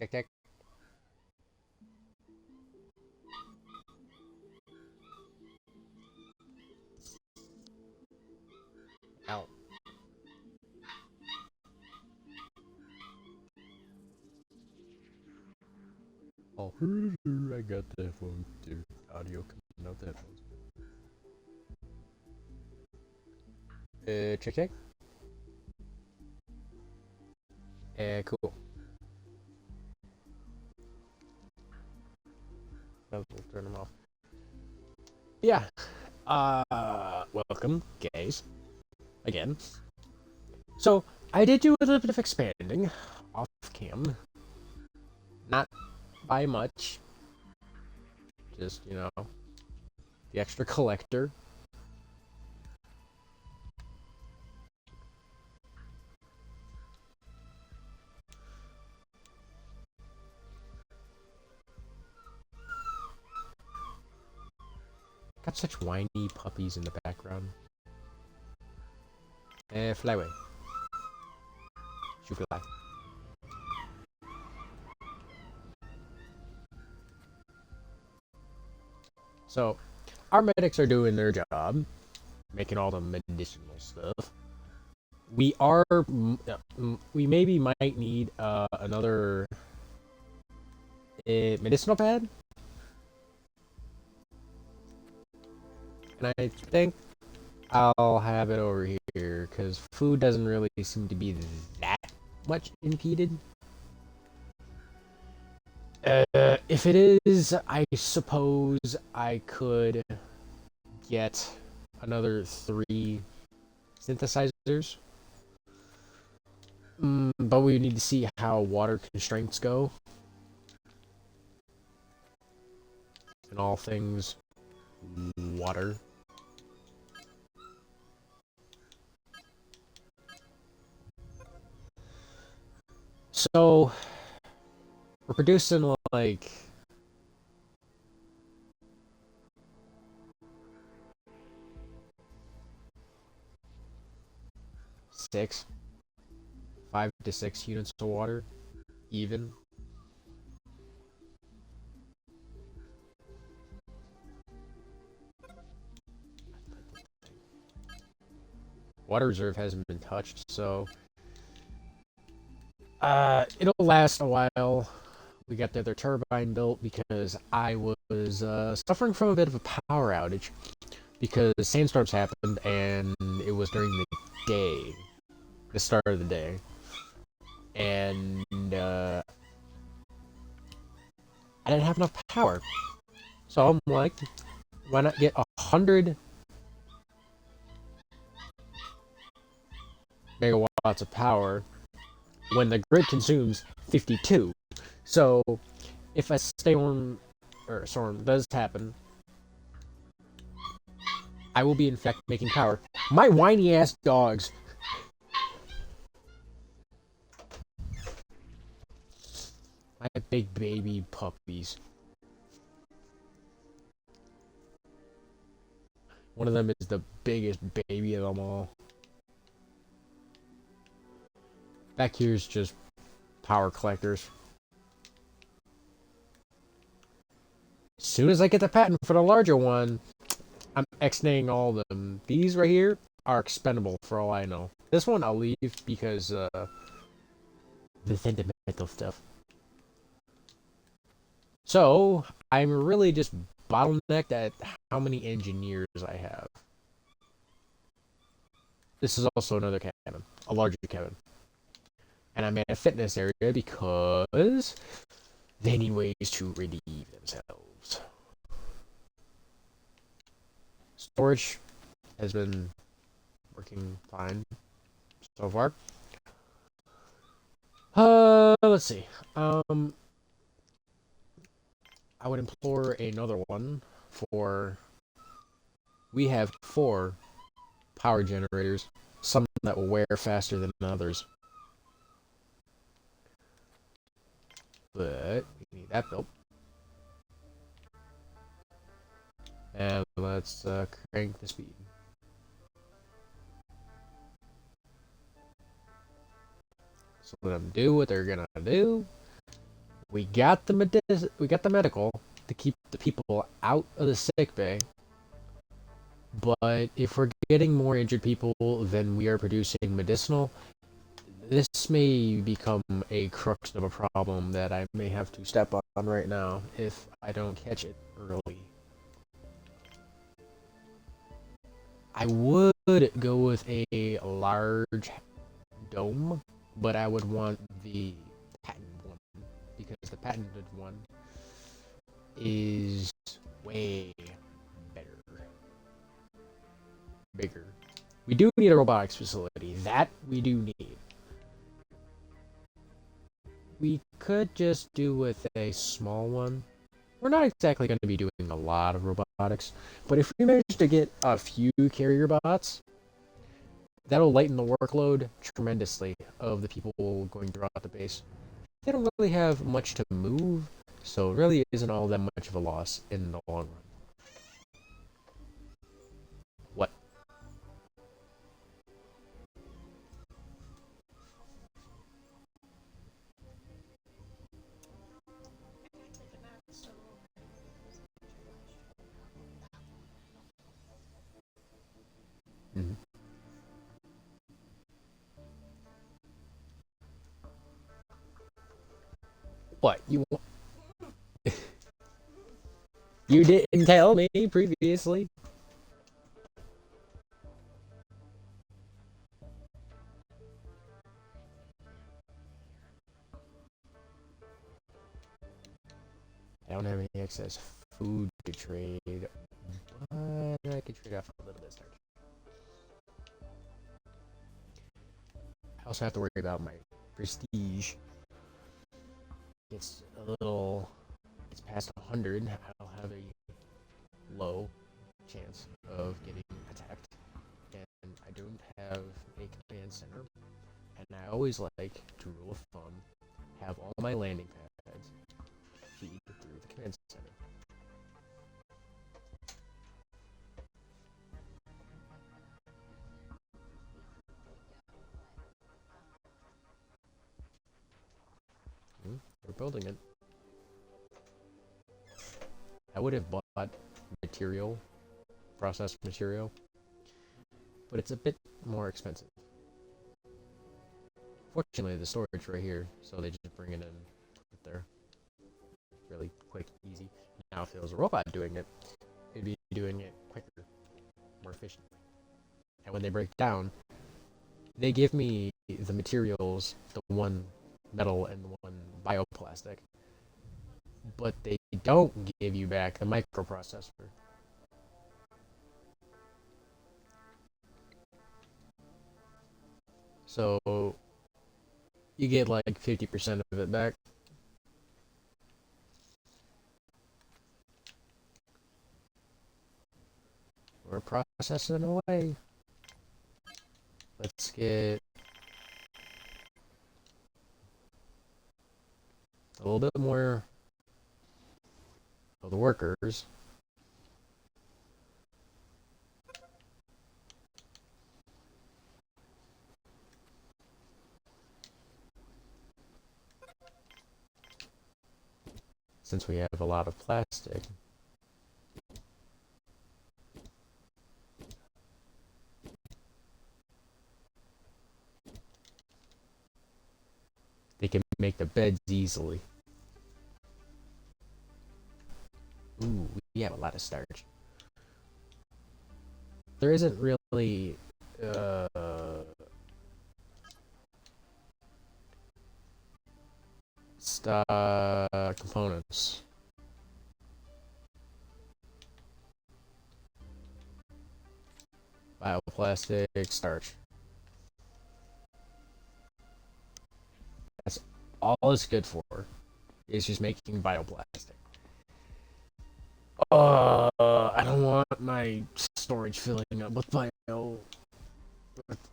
Check, check. Ow. Oh, I got the headphones, dude. Audio coming out the headphones. Check, check. Cool. We'll turn them off. Yeah. Welcome, guys. Again. So, I did do a little bit of expanding off cam. Not by much. Just, the extra collector. Got such whiny puppies in the background. Fly away. Shoot fly. So, our medics are doing their job, making all the medicinal stuff. We maybe might need another medicinal pad, and I think I'll have it over here because food doesn't really seem to be that much impeded. If it is, I suppose I could get another 3 synthesizers. But we need to see how water constraints go. And all things water. So, we're producing like 5 to 6 units of water, even. Water reserve hasn't been touched, so it'll last a while. We got the other turbine built because I was suffering from a bit of a power outage because sandstorms happened and it was during the day, the start of the day, and I didn't have enough power. So I'm like, why not get 100 megawatts of power when the grid consumes 52? So if a storm does happen, I will be in fact making power. My whiny ass dogs. My big baby puppies. One of them is the biggest baby of them all. Back here is just power collectors. As soon as I get the patent for the larger one, I'm exiting all of them. These right here are expendable for all I know. This one I'll leave because the sentimental stuff. So I'm really just bottlenecked at how many engineers I have. This is also another cabin, a larger cabin. And I'm in a fitness area because they need ways to relieve themselves. Storage has been working fine so far. Let's see. I would implore another one for. We have 4 power generators, some that will wear faster than others. But we need that built. And let's crank the speed. So let them do what they're gonna do. We got the we got the medical to keep the people out of the sick bay. But if we're getting more injured people than we are producing medicinal, this may become a crux of a problem that I may have to step on right now if I don't catch it early. I would go with a large dome, but I would want the patented one because the patented one is way better, bigger. We do need a robotics facility. That we do need. We could just do with a small one. We're not exactly going to be doing a lot of robotics, but if we manage to get a few carrier bots, that'll lighten the workload tremendously of the people going throughout the base. They don't really have much to move, so it really isn't all that much of a loss in the long run. What? Mm-hmm. What? You didn't tell me previously? I don't have any excess food to trade, but I could trade off a little bit of starch. I also have to worry about my prestige. It's a little. It's past 100. I'll have a low chance of getting attacked, and I don't have a command center. And I always like to rule of thumb have all my landing pads feed through the command center. We're building it. I would have bought material, processed material, but it's a bit more expensive. Fortunately, the storage right here, so they just bring it in right there. Really quick, easy. Now, if it was a robot doing it, it'd be doing it quicker, more efficient. And when they break down, they give me the materials, the one metal and the one bioplastic, but they don't give you back the microprocessor. So you get like 50% of it back. We're processing away. Let's get a little bit more of the workers. Since we have a lot of plastic. They can make the beds easily. Ooh, we have a lot of starch. There isn't really components. Bioplastic, starch. That's all it's good for. Is just making bioplastic. I don't want my storage filling up with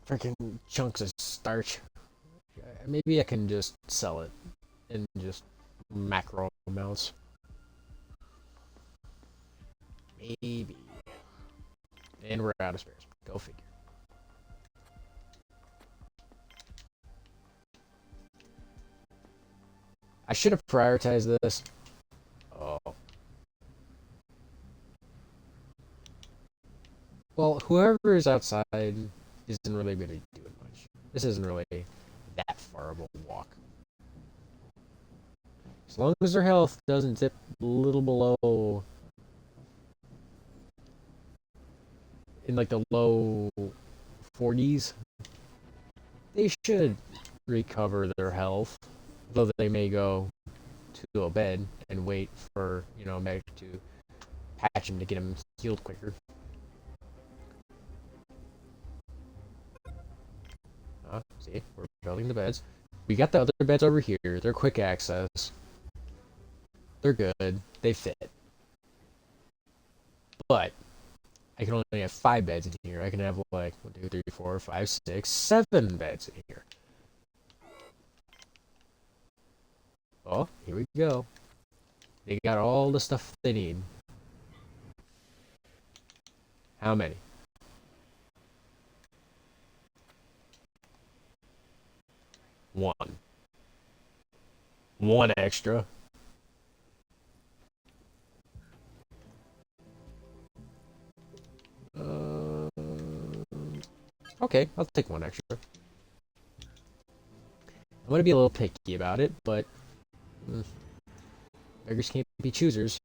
freaking chunks of starch. Maybe I can just sell it in just macro amounts. Maybe. And we're out of spares. Go figure. I should have prioritized this. Oh. Well, whoever is outside isn't really going to be doing much. This isn't really that far of a walk. As long as their health doesn't dip a little below, in like the low 40s, they should recover their health. Though they may go to a bed and wait for, a medic to patch him to get him healed quicker. See, we're building the beds. We got the other beds over here. They're quick access. They're good. They fit. But I can only have 5 beds in here. I can have like 1, 2, 3, 4, 5, 6, 7 beds in here. Oh, here we go. They got all the stuff they need. How many? One. One extra. Okay, I'll take 1 extra. I'm gonna be a little picky about it, but beggars can't be choosers.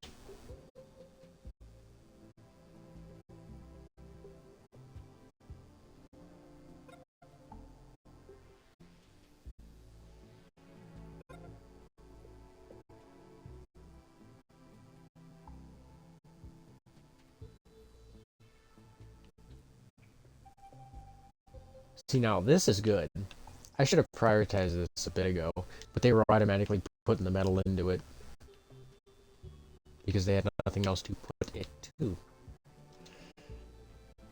See, now this is good. I should have prioritized this a bit ago, but they were automatically putting the metal into it because they had nothing else to put it to.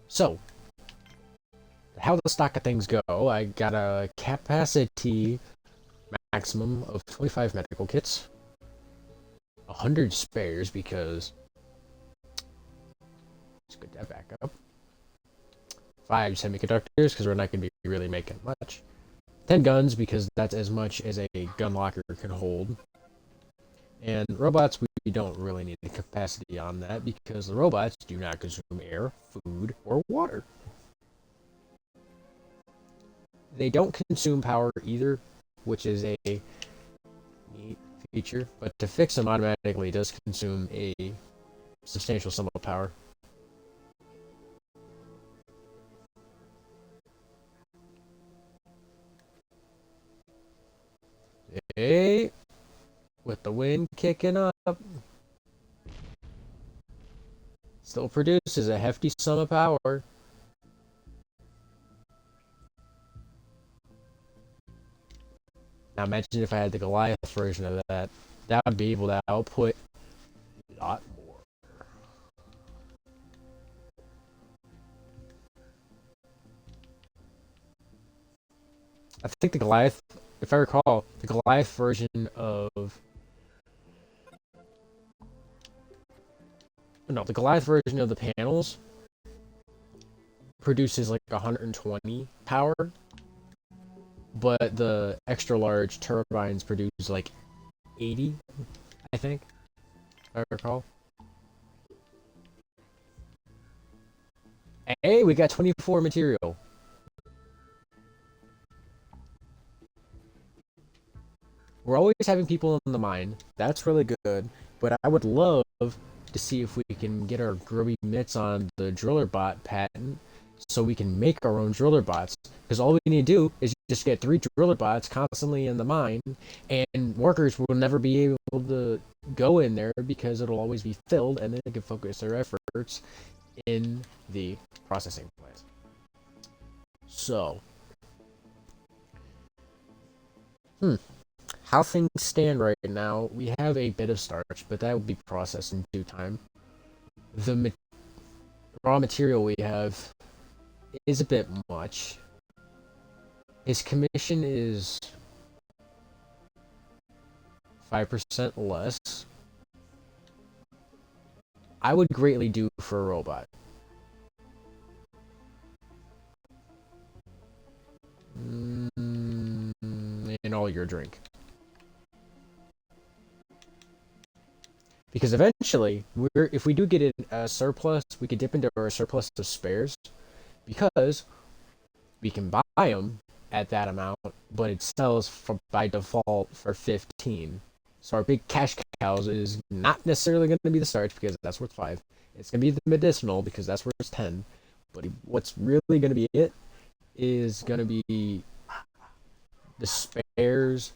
So, how the stock of things go, I got a capacity maximum of 25 medical kits, 100 spares because it's good to have backup, 5 semiconductors because we're not going to be really making much, 10 guns because that's as much as a gun locker can hold, and robots, we don't really need the capacity on that because the robots do not consume air, food, or water. They don't consume power either, which is a neat feature, but to fix them automatically does consume a substantial sum of power. Hey, with the wind kicking up, still produces a hefty sum of power. Now imagine if I had the Goliath version of that. That would be able to output a lot more. I think the Goliath, if I recall, the Goliath version of... No, the Goliath version of the panels produces like 120 power, but the extra large turbines produce like 80, I think, if I recall. Hey, we got 24 material. We're always having people in the mine. That's really good, but I would love to see if we can get our grubby mitts on the driller bot patent so we can make our own driller bots. Because all we need to do is just get 3 driller bots constantly in the mine, and workers will never be able to go in there because it'll always be filled, and then they can focus their efforts in the processing place. So, how things stand right now, we have a bit of starch, but that will be processed in due time. The raw material we have is a bit much. His commission is 5% less. I would greatly do for a robot. And all your drink. Because eventually, if we do get in a surplus, we could dip into our surplus of spares because we can buy them at that amount, but it sells by default for 15. So our big cash cows is not necessarily going to be the starch because that's worth 5. It's going to be the medicinal because that's worth 10. But what's really going to be it is going to be the spares,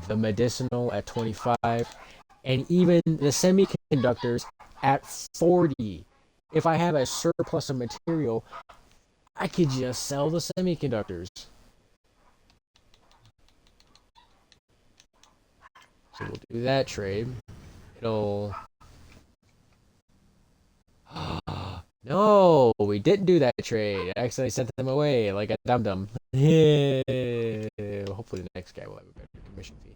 the medicinal at 25, and even the semiconductors at 40. If I have a surplus of material, I could just sell the semiconductors. So we'll do that trade. It'll... No, we didn't do that trade. I accidentally sent them away like a dum-dum. Hopefully the next guy will have a better commission fee.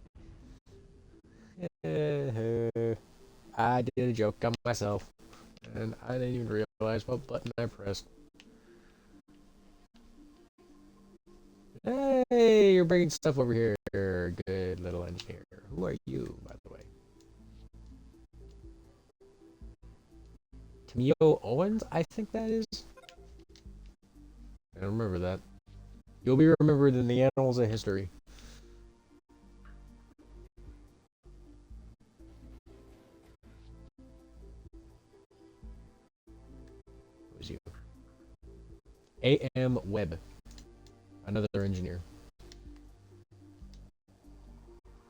I did a joke on myself, and I didn't even realize what button I pressed. Hey, you're bringing stuff over here. Good little engineer. Who are you, by the way? Tamio Owens, I think that is. I don't remember that. You'll be remembered in the annals of history. Who is you? A.M. Webb. Another engineer.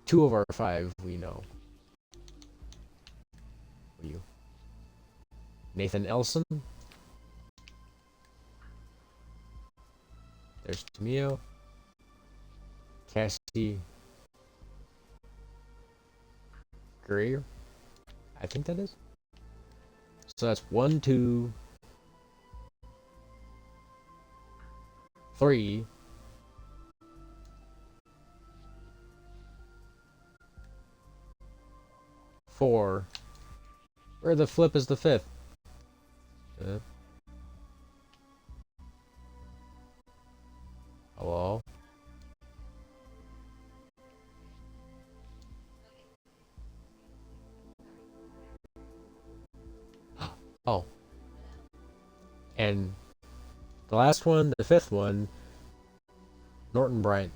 2 of our 5 we know. Who are you? Nathan Elson. There's Tamio. Cassie Greer. I think that is. So that's 1, 2, 3. 4. Where the flip is the 5th? Hello? Oh. And the last one, the 5th one, Norton Bryant.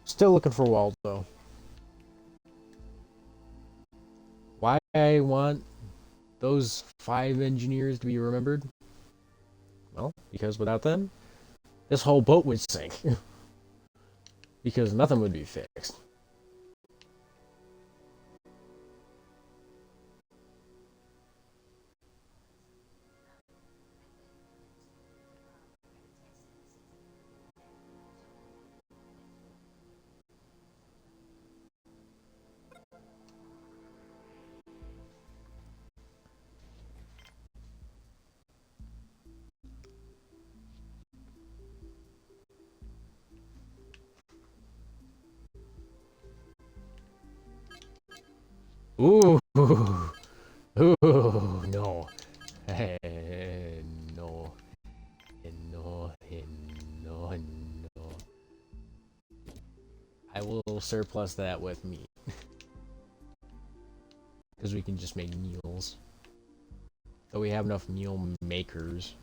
Still looking for Walt, though. Why I want those 5 engineers to be remembered? Well, because without them, this whole boat would sink. Because nothing would be fixed. Ooh. Ooh, no. No. No. No. No. I will surplus that with meat. Because we can just make meals. Though we have enough meal makers.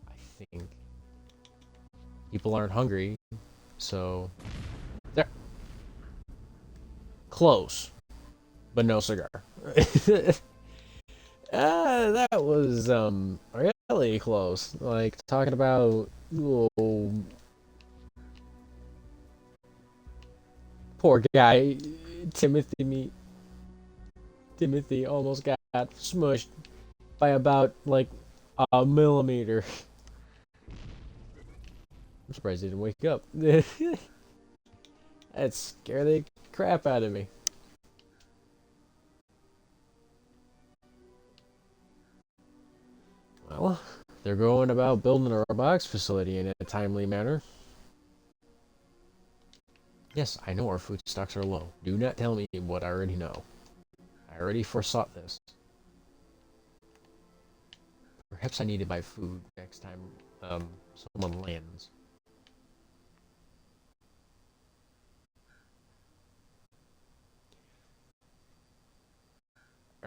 I think. People aren't hungry. So. There. Close. But no cigar. That was really close. Like talking about poor guy Timothy almost got smushed by about like a millimeter. I'm surprised he didn't wake up. That scared the crap out of me. Well, they're going about building a robotics facility in a timely manner. Yes, I know our food stocks are low. Do not tell me what I already know. I already foresaw this. Perhaps I need to buy food next time someone lands.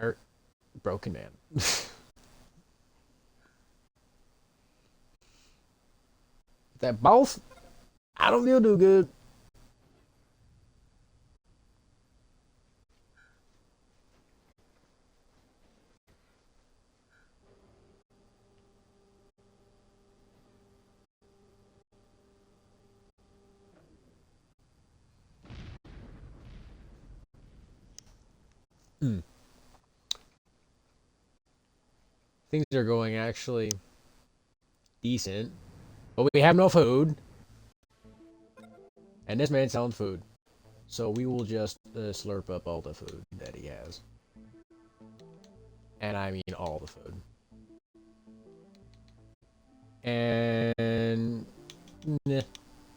Or broken man. That both, I don't feel too good. Mm. Things are going actually decent, but we have no food, and this man's selling food. So we will just slurp up all the food that he has. And I mean all the food. And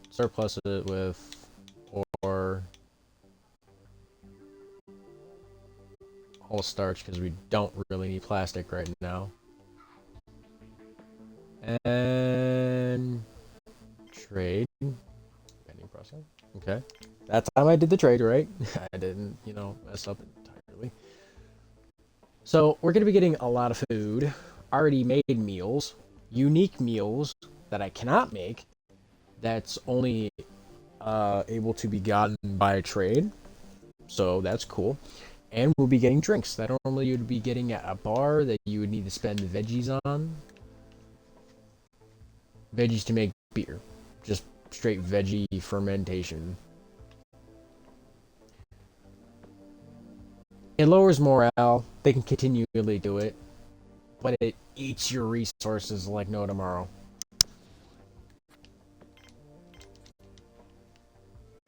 surplus it with or all starch because we don't really need plastic right now. And trade. Pending process. Okay. That time I did the trade right. I didn't, mess up entirely. So we're going to be getting a lot of food, already made meals, unique meals that I cannot make, that's only able to be gotten by trade. So that's cool. And we'll be getting drinks that normally you'd be getting at a bar that you would need to spend veggies on. Veggies to make beer. Just straight veggie fermentation. It lowers morale. They can continually do it. But it eats your resources like no tomorrow.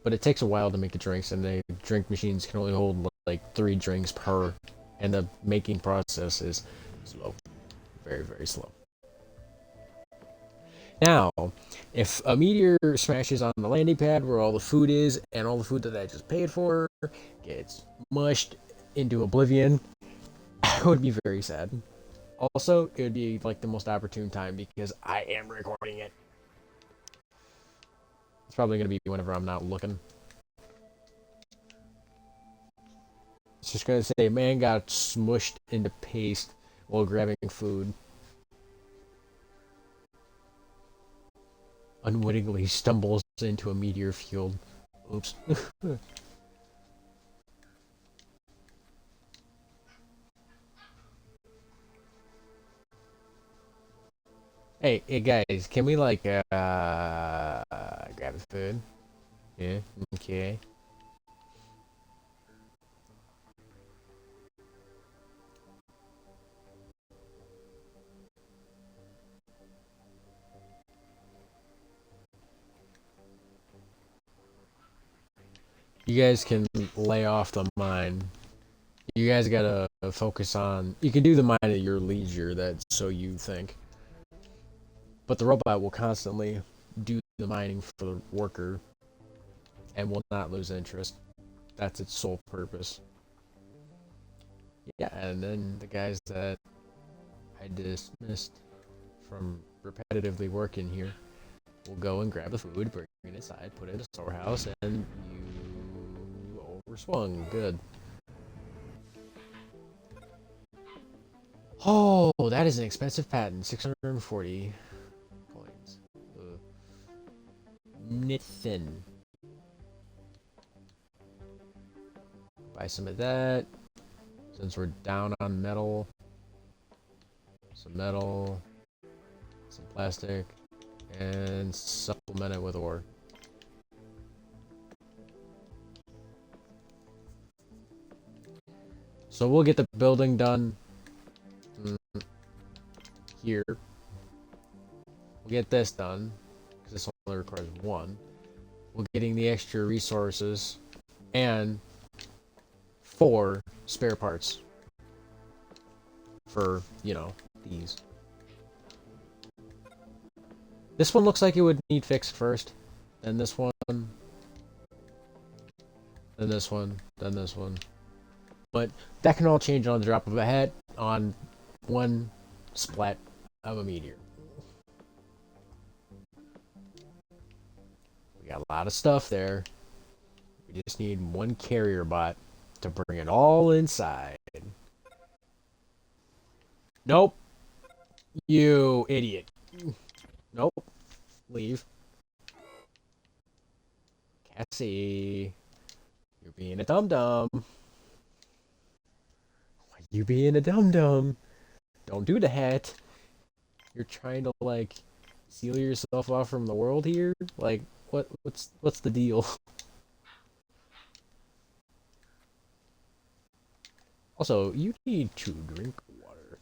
But it takes a while to make the drinks, and the drink machines can only hold like 3 drinks per, and the making process is slow. Very, very slow. Now, if a meteor smashes on the landing pad where all the food is, and all the food that I just paid for gets mushed into oblivion, I would be very sad. Also, it would be like the most opportune time because I am recording it. It's probably going to be whenever I'm not looking. It's just going to say, man got smushed into paste while grabbing food. Unwittingly stumbles into a meteor field. Oops. Hey guys, can we like grab the food? Yeah, okay. You guys can lay off the mine. You guys gotta focus on. You can do the mine at your leisure. That's so you think. But the robot will constantly do the mining for the worker, and will not lose interest. That's its sole purpose. Yeah, and then the guys that I dismissed from repetitively working here will go and grab the food, bring it inside, put it in the storehouse, and you overswung. Good. Oh, that is an expensive patent. 640 coins. Nithin. Buy some of that. Since we're down on metal. Some metal. Some plastic. And supplement it with ore. So we'll get the building done here. We'll get this done, because this only requires 1. We're getting the extra resources, and 4 spare parts for, these. This one looks like it would need fixed first, then this one, then this one, then this one. But that can all change on the drop of a hat on one splat of a meteor. We got a lot of stuff there. We just need one carrier bot to bring it all inside. Nope. You idiot. Nope. Leave. Cassie. You're being a dum-dum. Why you being a dum-dum? Don't do that. You're trying to, like, seal yourself off from the world here? Like, what's the deal? Also, you need to drink water.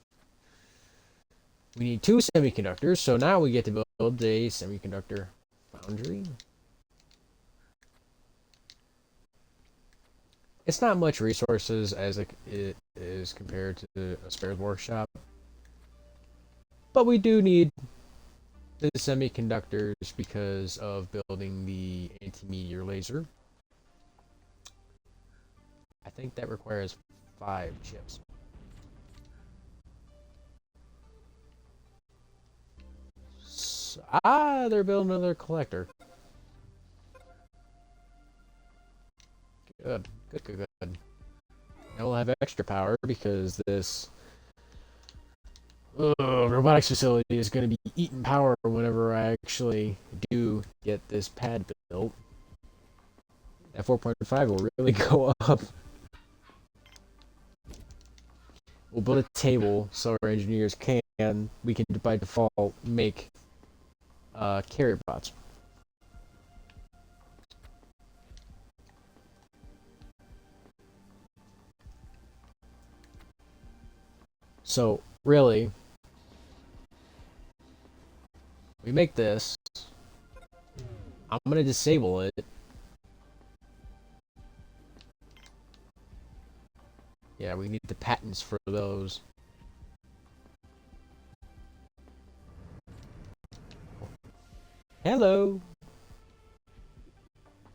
We need 2 semiconductors, so now we get to build a semiconductor foundry. It's not much resources as it is compared to a spares workshop, but we do need the semiconductors because of building the anti-meteor laser. I think that requires 5 chips. They're building another collector. Good. Now we'll have extra power because this robotics facility is going to be eating power whenever I actually do get this pad built. That 4.5 will really go up. We'll build a table so our engineers we can by default make carrier bots. So really, we make this. I'm gonna disable it. Yeah, we need the patents for those. Hello.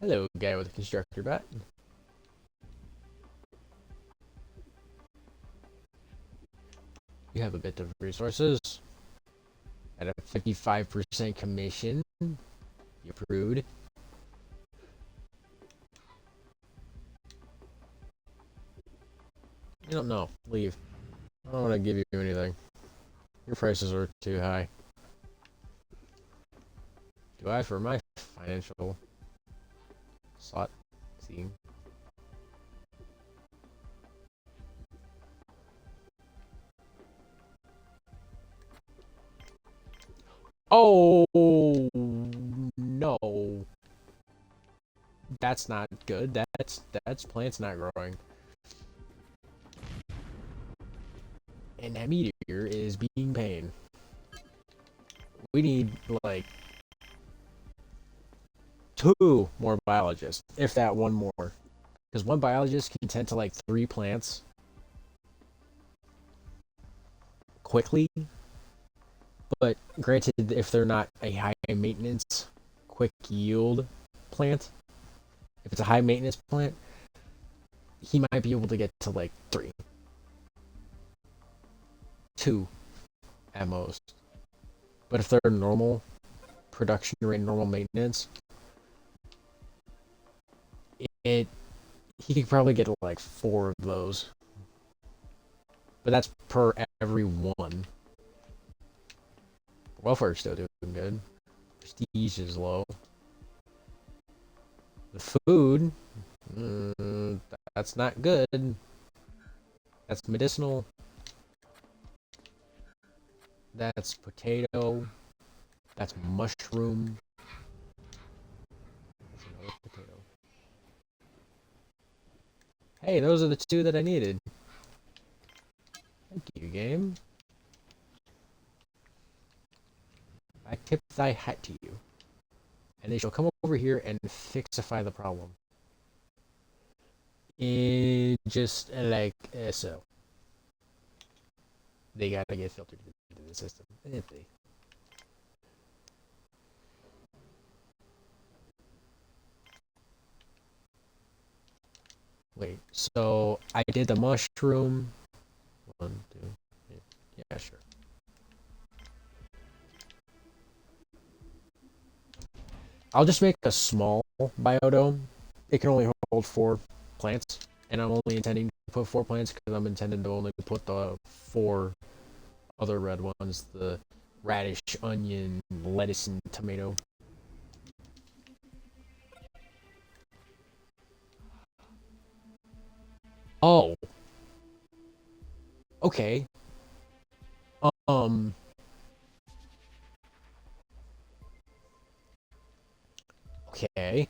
Hello, guy with a constructor bat. You have a bit of resources. At a 55% commission. You approved. You don't know. Leave. I don't want to give you anything. Your prices are too high. Do I for my financial slot? See. Oh no. That's not good. That's plant's not growing. And that meteor is being pain. We need like 2 more biologists, if that one more. Because 1 biologist can tend to like 3 plants quickly. But granted, if they're not a high maintenance, quick yield plant, if it's a high maintenance plant, he might be able to get to like 3. 2 at most. But if they're normal production rate, normal maintenance, he could probably get like 4 of those. But that's per every 1. Welfare's still doing good. Prestige is low. The food, that's not good. That's medicinal. That's potato. That's mushroom. That's another potato. Hey, those are the 2 that I needed. Thank you, game. I tip thy hat to you. And they shall come over here and fixify the problem. And just like so. They gotta get filtered into the system. Wait, so I did the mushroom. 1, 2, yeah, sure. I'll just make a small biodome. It can only hold 4 plants, and I'm only intending to put 4 plants because I'm intending to only put the 4 other red ones, the radish, onion, lettuce, and tomato. Oh, okay. Um, okay.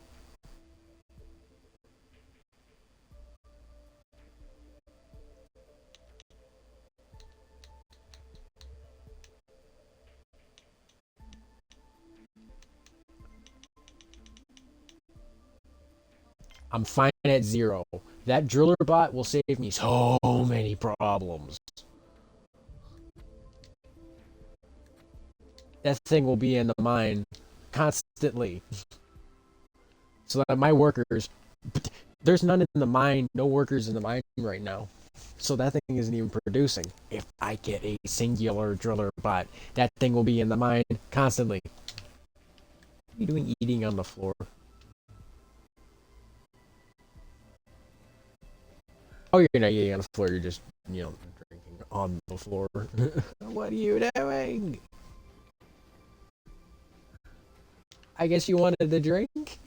I'm fine at 0. That driller bot will save me so many problems. That thing will be in the mine constantly. So that my workers, there's none in the mine, no workers in the mine right now. So that thing isn't even producing. If I get a singular driller bot, that thing will be in the mine constantly. What are you doing eating on the floor? Oh, you're not eating on the floor, you're just, drinking on the floor. What are you doing? I guess you wanted the drink?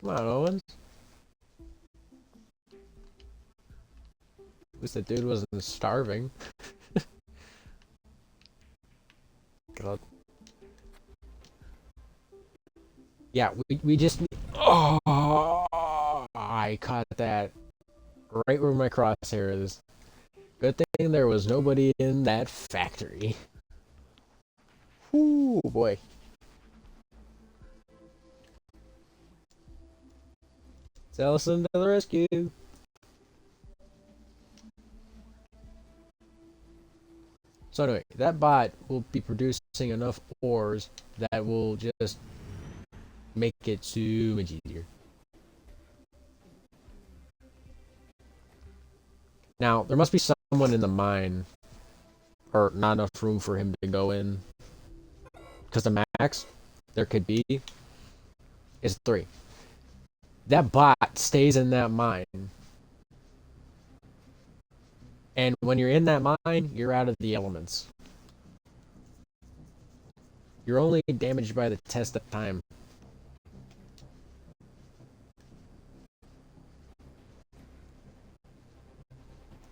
Come on, Owens. At least the dude wasn't starving. God. Yeah, we just need... Oh, I caught that right where my crosshair is. Good thing there was nobody in that factory. Ooh, boy. Allison to the rescue. So anyway, that bot will be producing enough ores that will just make it so much easier. Now, there must be someone in the mine, or not enough room for him to go in. Because the max there could be is 3. That bot stays in that mine. And when you're in that mine, you're out of the elements. You're only damaged by the test of time.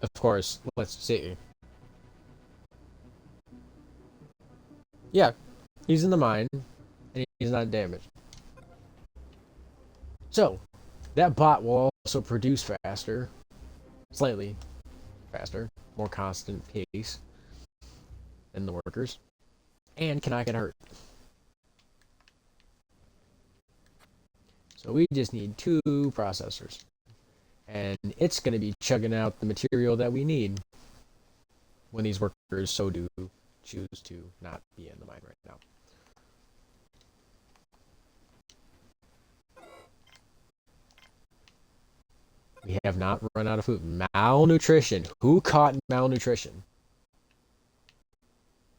Of course, let's see. Yeah, he's in the mine, and he's not damaged. So, that bot will also produce faster, slightly faster, more constant pace than the workers, and cannot get hurt. So we just need 2 processors, and it's going to be chugging out the material that we need when these workers so do choose to not be in the mine right now. We have not run out of food. Malnutrition. Who caught malnutrition?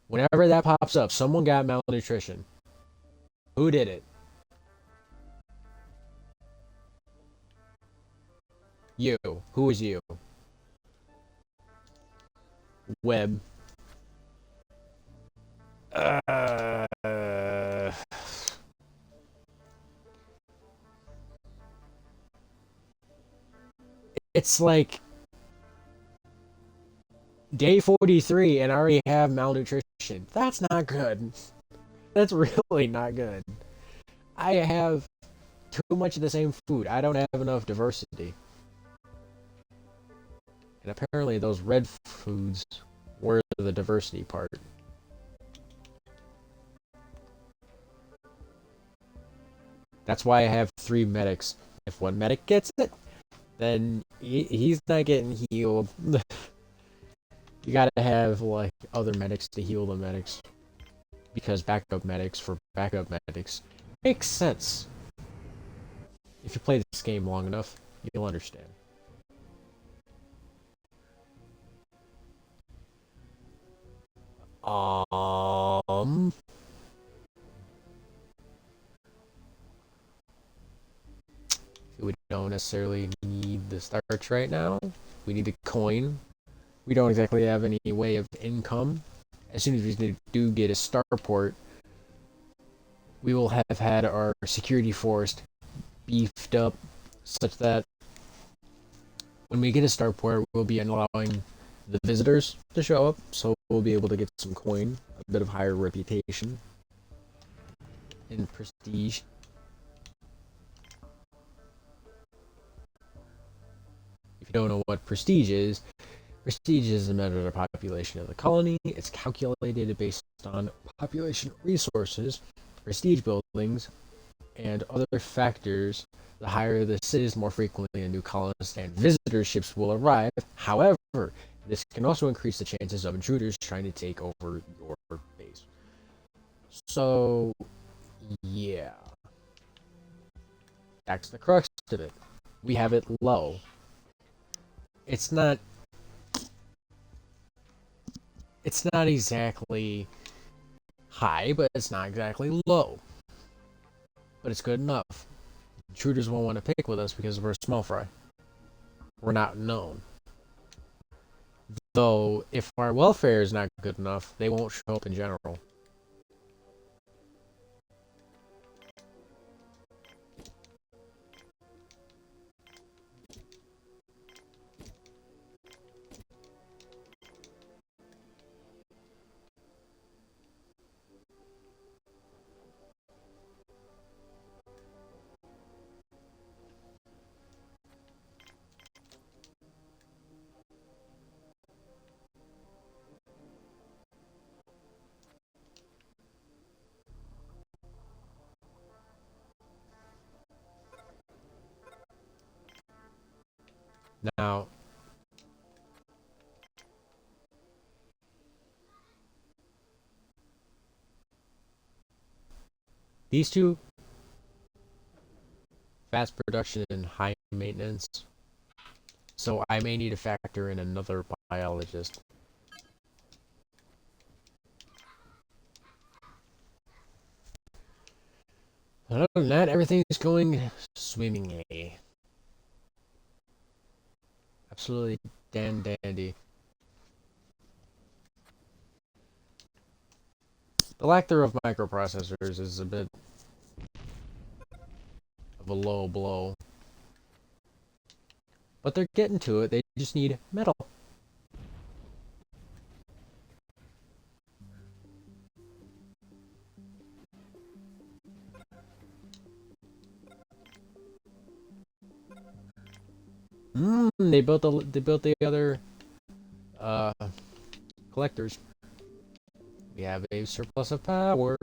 Whenever that pops up, someone got malnutrition. Who did it? You. Who was you? Web. It's like day 43 and I already have malnutrition. That's not good. That's really not good. I have too much of the same food. I don't have enough diversity. And apparently those red foods were the diversity part. That's why I have 3 medics. If one medic gets it, then he's not getting healed. You gotta have, like, other medics to heal the medics. Because backup medics for backup medics makes sense. If you play this game long enough, you'll understand. We don't necessarily need the starch right now. We need a coin. We don't exactly have any way of income. As soon as we do get a starport, we will have had our security force beefed up such that when we get a starport, we'll be allowing the visitors to show up, so we'll be able to get some coin, a bit of higher reputation, and prestige. If you don't know what prestige is a measure of the population of the colony. It's calculated based on population resources, prestige buildings, and other factors. The higher this is, more frequently a new colonist and visitor ships will arrive. However, this can also increase the chances of intruders trying to take over your base. So, yeah. That's the crux of it. We have it low. It's not exactly high, but it's not exactly low. But it's good enough. Intruders won't want to pick with us because we're small fry. We're not known. Though, if our welfare is not good enough, they won't show up in general. Now, these two, fast production and high maintenance, so I may need to factor in another biologist. Other than that, everything's going swimmingly. Absolutely dandy. The lack thereof microprocessors is a bit of a low blow. But they're getting to it. They just need metal. They built the other collectors. We have a surplus of power.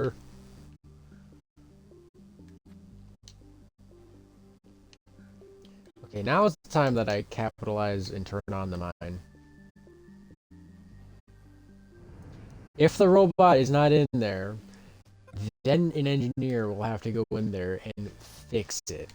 Okay, now is the time that I capitalize and turn on the mine. If the robot is not in there, then an engineer will have to go in there and fix it.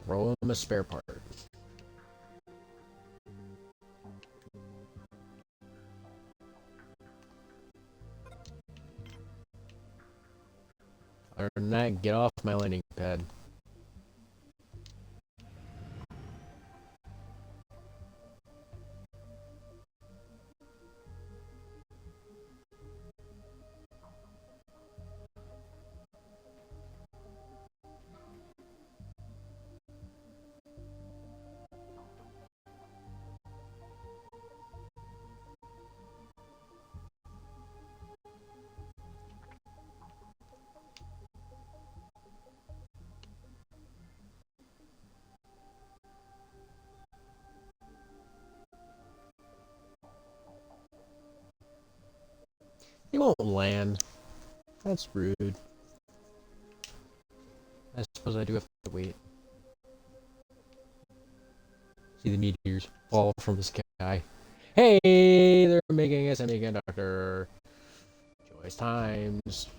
Throw him a spare part. Other than that, get off my landing pad. He won't land. That's rude. I suppose I do have to wait. See the meteors fall from the sky. Hey, they're making a semiconductor. Choice times.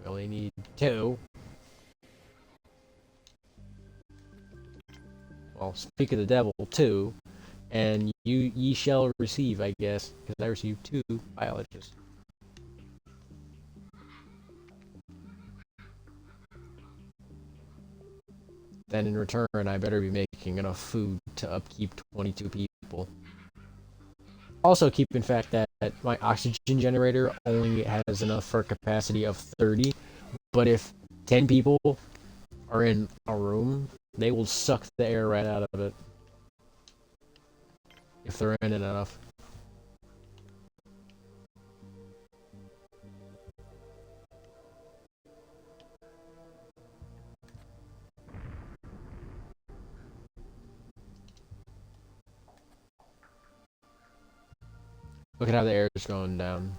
We only need 2. well, speak of the devil too, and ye shall receive, I guess, because I received 2 biologists. Then in return, I better be making enough food to upkeep 22 people. Also, keep in fact that my oxygen generator only has enough for a capacity of 30, but if 10 people are in a room, they will suck the air right out of it. If they're in it enough. Look at how the air is going down.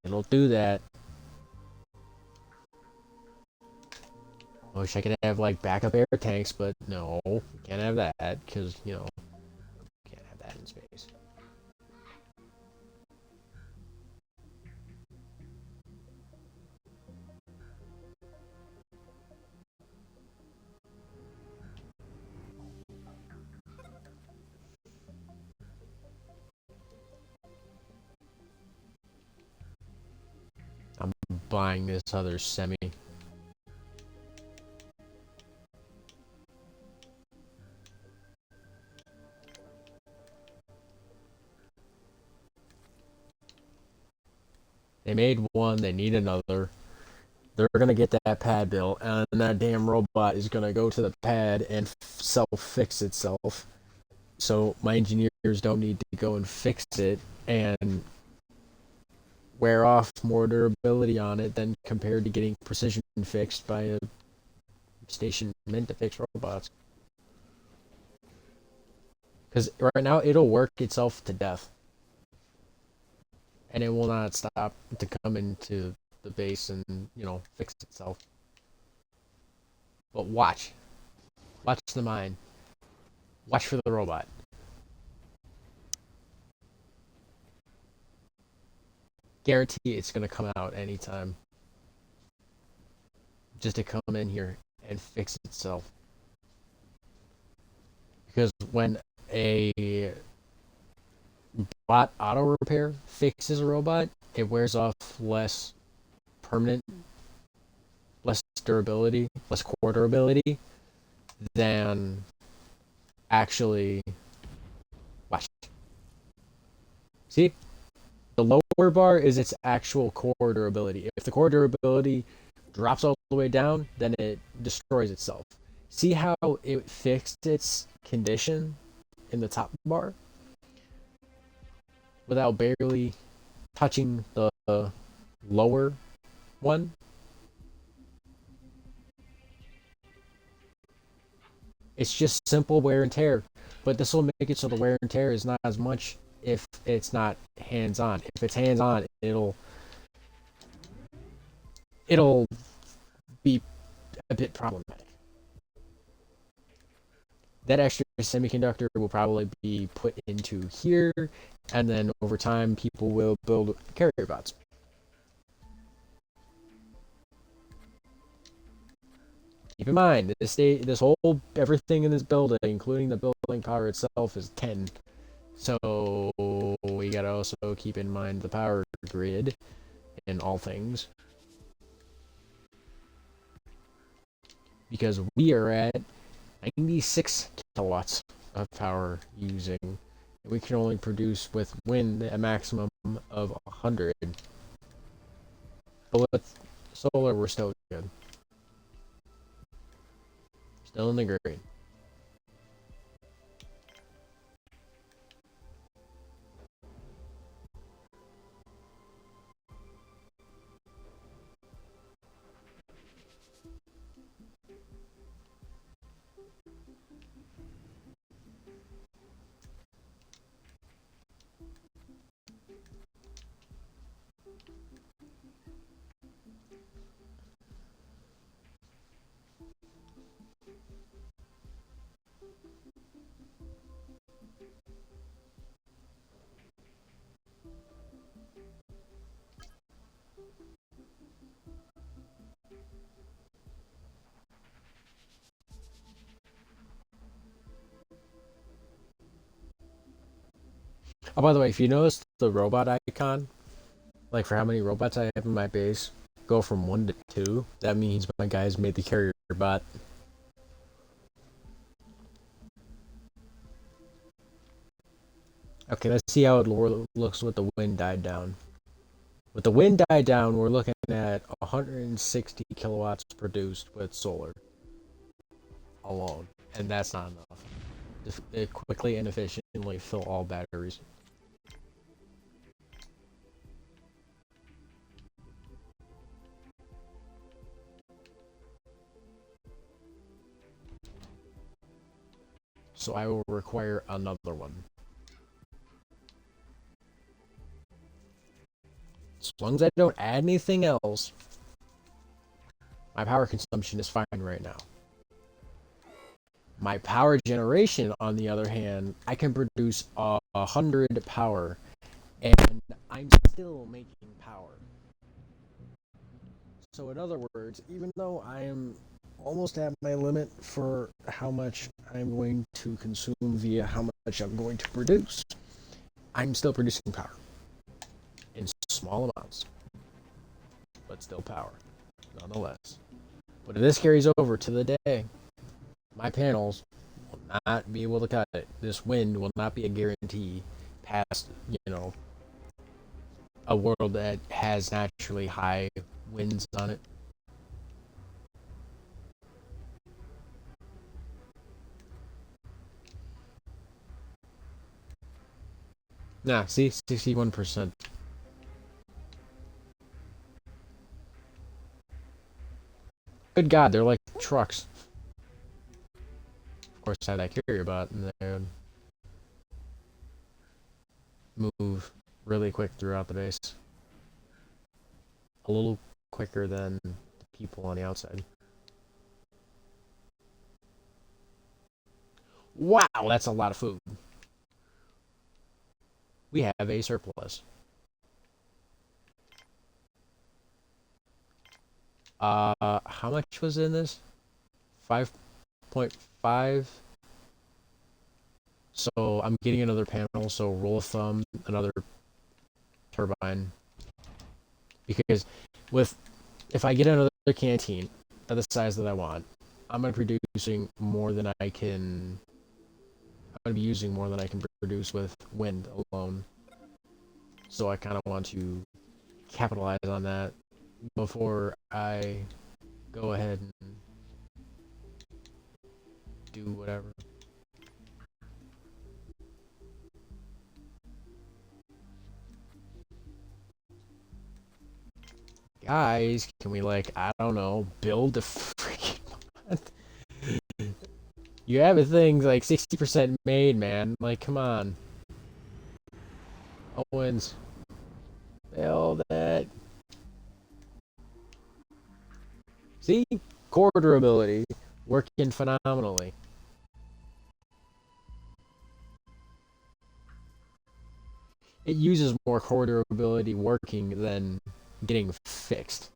It'll do that. I wish I could have like backup air tanks, but no, can't have that because can't have that in space. I'm buying this other semi. They made one, they need another. They're gonna get that pad built, and that damn robot is gonna go to the pad and self-fix itself. So my engineers don't need to go and fix it and wear off more durability on it than compared to getting precision fixed by a station meant to fix robots. Because right now it'll work itself to death. And it will not stop to come into the base and, fix itself. But watch. Watch the mine. Watch for the robot. Guarantee it's going to come out anytime. Just to come in here and fix itself. Because when a bot auto repair fixes a robot, it wears off less permanent, less durability, less core durability than actually. Watch. See? The lower bar is its actual core durability. If the core durability drops all the way down, then it destroys itself. See how it fixed its condition in the top bar without barely touching the lower one? It's just simple wear and tear, but this will make it so the wear and tear is not as much if it's not hands-on. If it's hands-on, it'll be a bit problematic. That extra semiconductor will probably be put into here, and then over time, people will build carrier bots. Keep in mind, this whole everything in this building, including the building power itself, is 10. So we gotta also keep in mind the power grid in all things. Because we are at 96 kilowatts of power using. And we can only produce with wind a maximum of 100. But with solar, we're still good. Still in the green. Oh, by the way, if you notice the robot icon, like for how many robots I have in my base, go from 1 to 2, that means my guys made the carrier bot. Okay, let's see how it looks with the wind died down. With the wind died down, we're looking at 160 kilowatts produced with solar alone, and that's not enough. It quickly and efficiently fill all batteries. So I will require another one. As long as I don't add anything else, my power consumption is fine right now. My power generation, on the other hand, I can produce 100 power, and I'm still making power. So in other words, even though I am almost at my limit for how much I'm going to consume via how much I'm going to produce, I'm still producing power. In small amounts, but still power, nonetheless. But if this carries over to the day, my panels will not be able to cut it. This wind will not be a guarantee past, a world that has naturally high winds on it. Nah, see, 61%. Good God, they're like trucks. Of course, I have that carrier bot, and they would move really quick throughout the base. A little quicker than the people on the outside. Wow, that's a lot of food. We have a surplus. How much was in this? 5.5. So I'm getting another panel, so rule of thumb, another turbine. Because if I get another canteen of the size that I want, I'm gonna be producing more than I can. I'm gonna be using more than I can produce with wind alone. So I kind of want to capitalize on that before I go ahead and do whatever. Guys, can we, like, I don't know, build a freaking mod? You have a thing like 60% made, man. Like, come on. Owens, build it. See? Core durability working phenomenally. It uses more core durability working than getting fixed.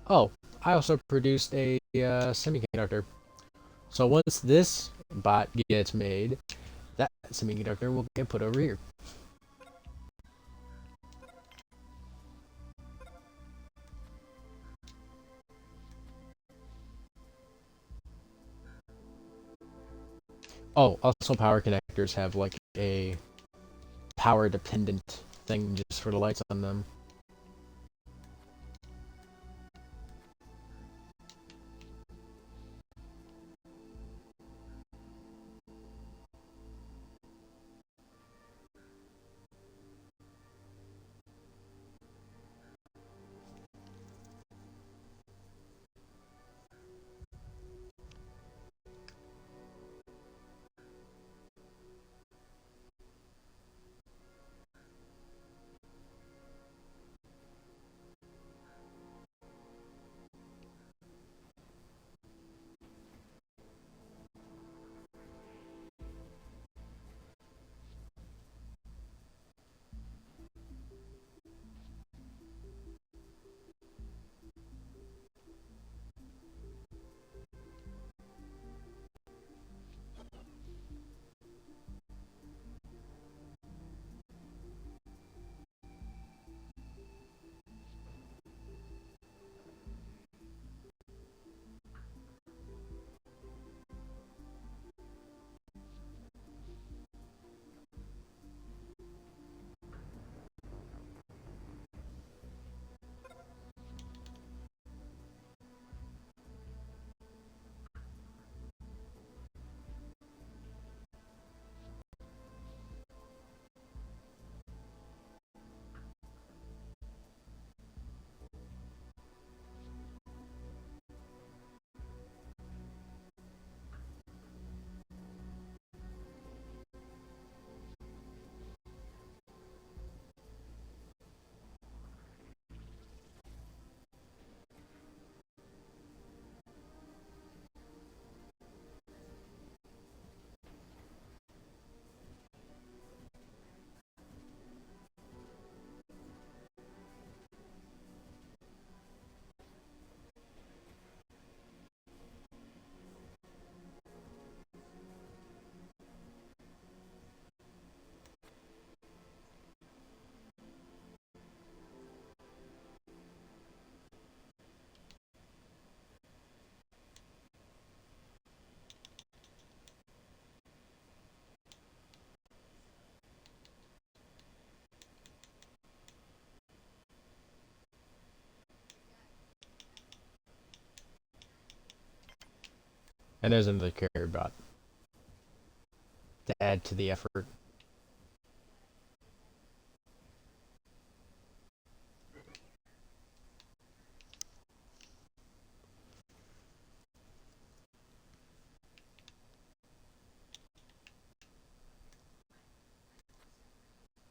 Oh, I also produced a semiconductor. So once this bot gets made, that semiconductor will get put over here. Oh, also power connectors have like a power dependent thing just for the lights on them. And there's another carrier bot to add to the effort.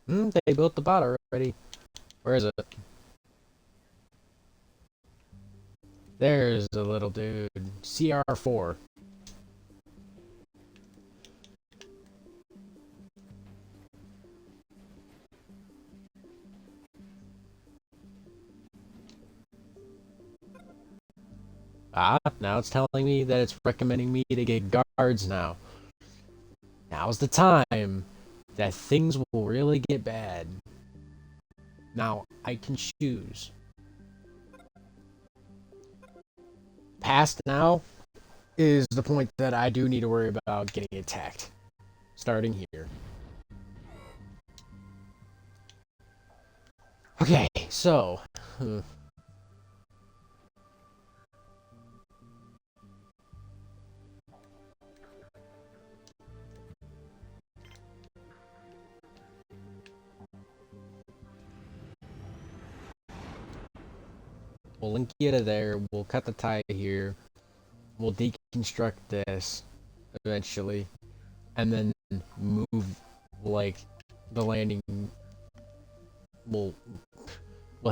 They built the bot already. Where is it? There's a little dude. CR4. Ah, now it's telling me that it's recommending me to get guards now. Now's the time that things will really get bad. Now, I can choose. Past now is the point that I do need to worry about getting attacked. Starting here. Okay, so... We'll link you to there. We'll cut the tie here. We'll deconstruct this eventually, and then move like the landing. We'll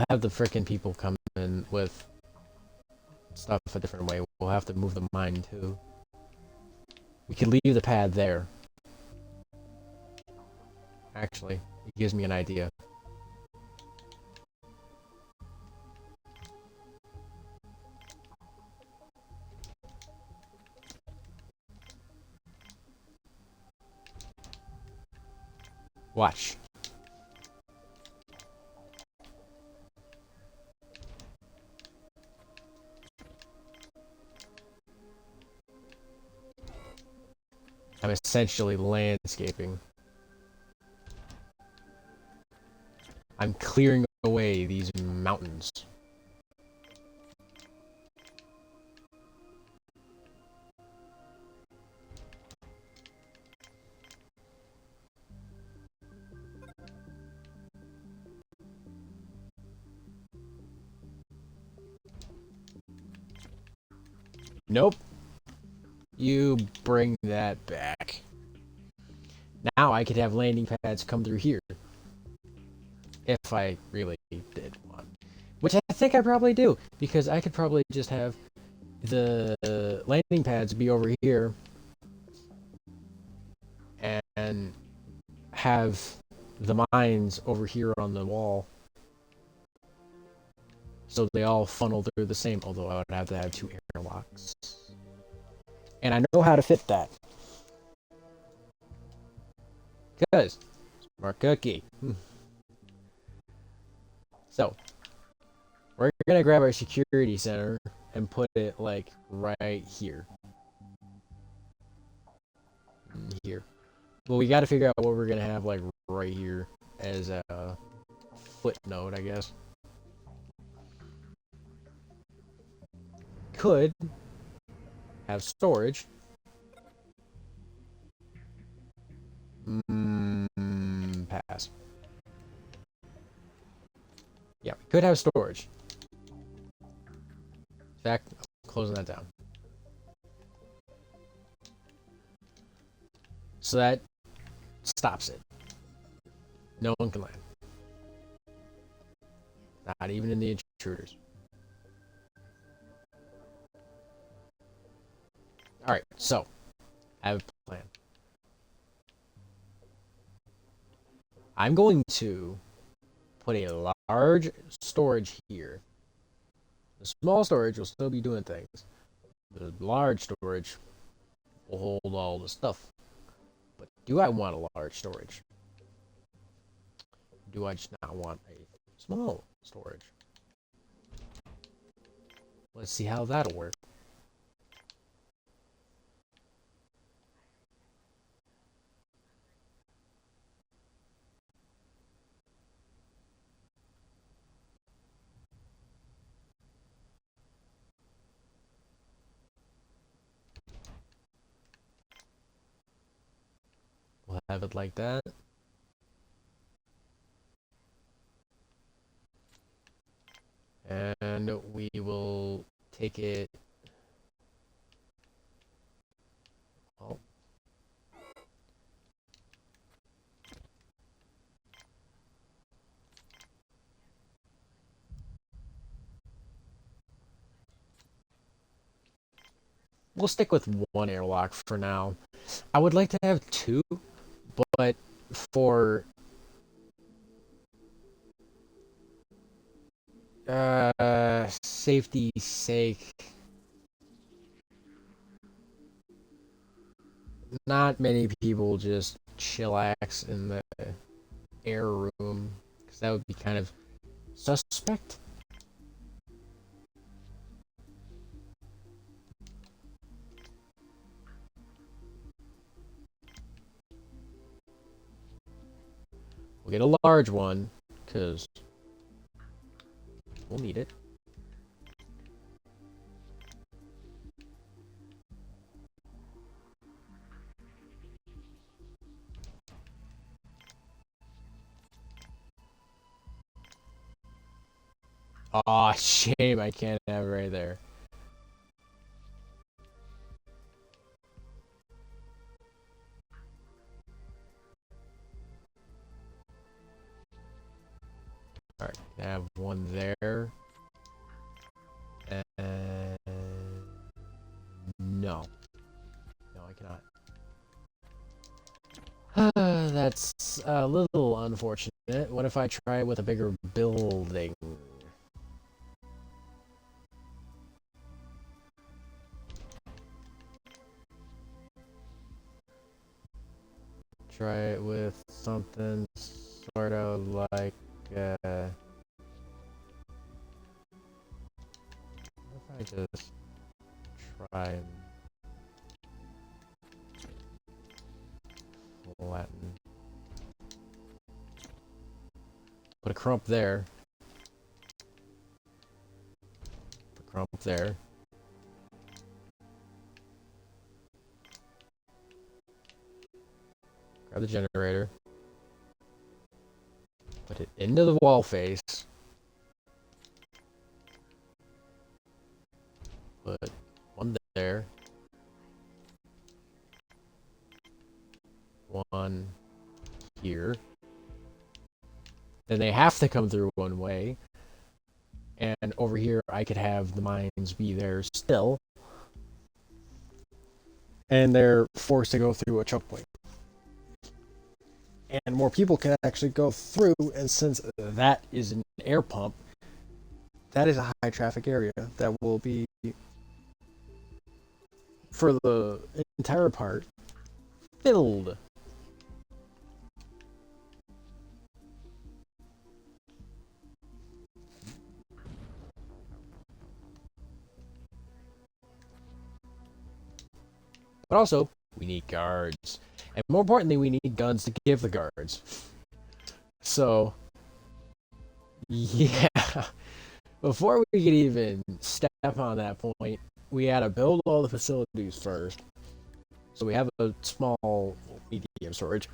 have the frickin' people come in with stuff a different way. We'll have to move the mine too. We could leave the pad there. Actually, it gives me an idea. Watch. I'm essentially landscaping. I'm clearing away these mountains. Nope. You bring that back. Now I could have landing pads come through here. If I really did want. Which I think I probably do. Because I could probably just have the landing pads be over here. And have the mines over here on the wall. So they all funnel through the same, although I would have to have 2 airlocks. And I know how to fit that. Because, smart cookie. So, we're gonna grab our security center and put it, like, right here. Here. Well, we gotta figure out what we're gonna have, like, right here as a footnote, I guess. Could have storage. Pass. Yeah, we could have storage. In fact, I'm closing that down. So that stops it. No one can land. Not even in the intruders. Alright, so I have a plan. I'm going to put a large storage here. The small storage will still be doing things. The large storage will hold all the stuff. But do I want a large storage? Do I just not want a small storage? Let's see how that'll work. We'll have it like that. And we will take it. Oh. We'll stick with one airlock for now. I would like to have two, but for safety's sake, not many people just chillax in the air room, because that would be kind of suspect. We'll get a large one, because we'll need it. Aw, shame I can't have it right there. Alright, I have one there. And no. No, I cannot. That's a little unfortunate. What if I try with a bigger building? Try it with something sort of like, what if I just try and flatten? Put a crump there. Put a crump there. Grab the generator. Put it into the wall face. Put one there. One here. Then they have to come through one way. And over here, I could have the mines be there still. And they're forced to go through a choke point. And more people can actually go through, and since that is an air pump, that is a high traffic area that will be, for the entire part, filled. But also, we need guards. And more importantly, we need guns to give the guards. So, yeah. Before we could even step on that point, we had to build all the facilities first. So we have a small medium storage.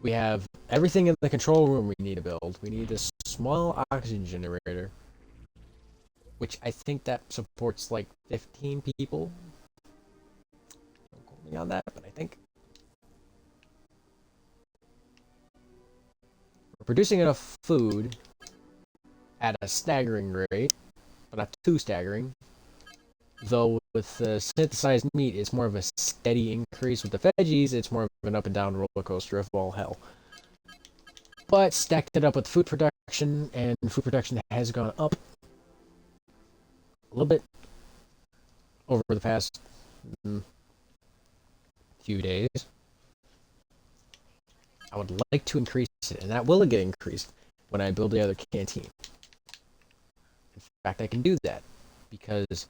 We have everything in the control room we need to build. We need this small oxygen generator, which I think that supports like 15 people. Don't quote me on that, but I think we're producing enough food at a staggering rate, but not too staggering. Though with the synthesized meat, it's more of a steady increase. With the veggies, it's more of an up and down roller coaster of all hell. But stacked it up with food production, and food production has gone up a little bit over the past few days. I would like to increase it, and that will get increased when I build the other canteen. In fact, I can do that because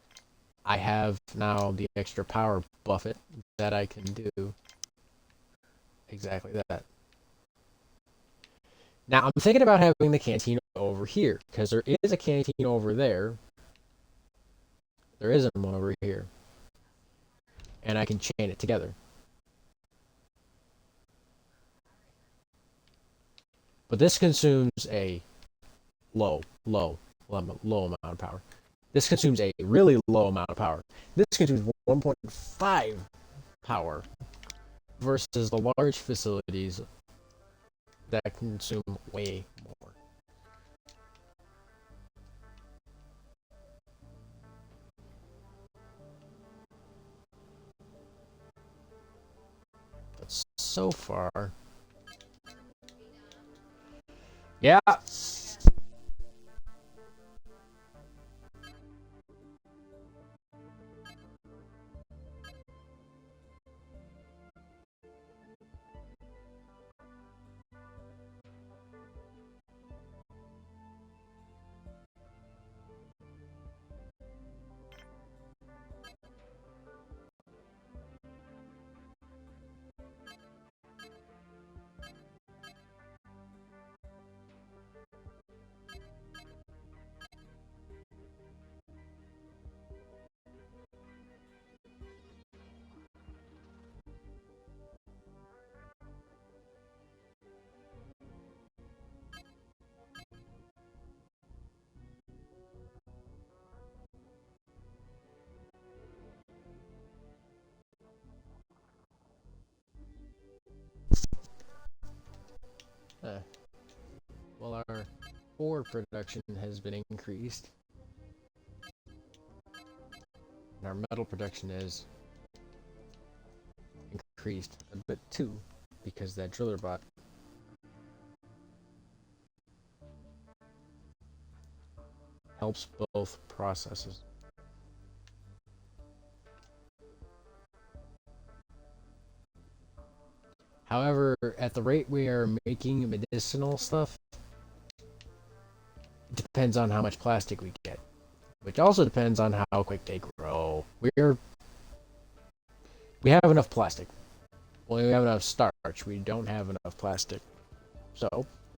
I have now the extra power buffet that I can do exactly that. Now, I'm thinking about having the canteen over here, because there is a canteen over there. There isn't one over here. and I can chain it together. But this consumes a low amount of power. This consumes a really low amount of power. This consumes 1.5 power versus the large facilities that consume way more. But so far, yeah. Uh, well, our ore production has been increased, and our metal production is increased a bit too, because that driller bot helps both processes. However, at the rate we are making medicinal stuff, it depends on how much plastic we get, which also depends on how quick they grow. We have enough plastic. Well, we have enough starch. We don't have enough plastic. So,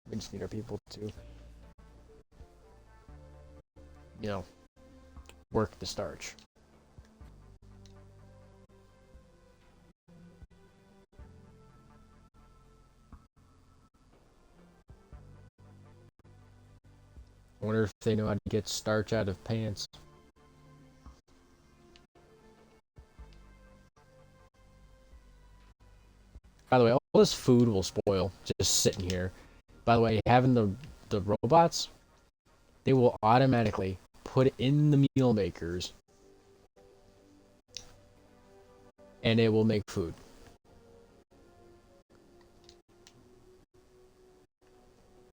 we just need our people to, you know, work the starch. I wonder if they know how to get starch out of pants. By the way, all this food will spoil just sitting here. By the way, having the robots, they will automatically put it in the meal makers, and it will make food.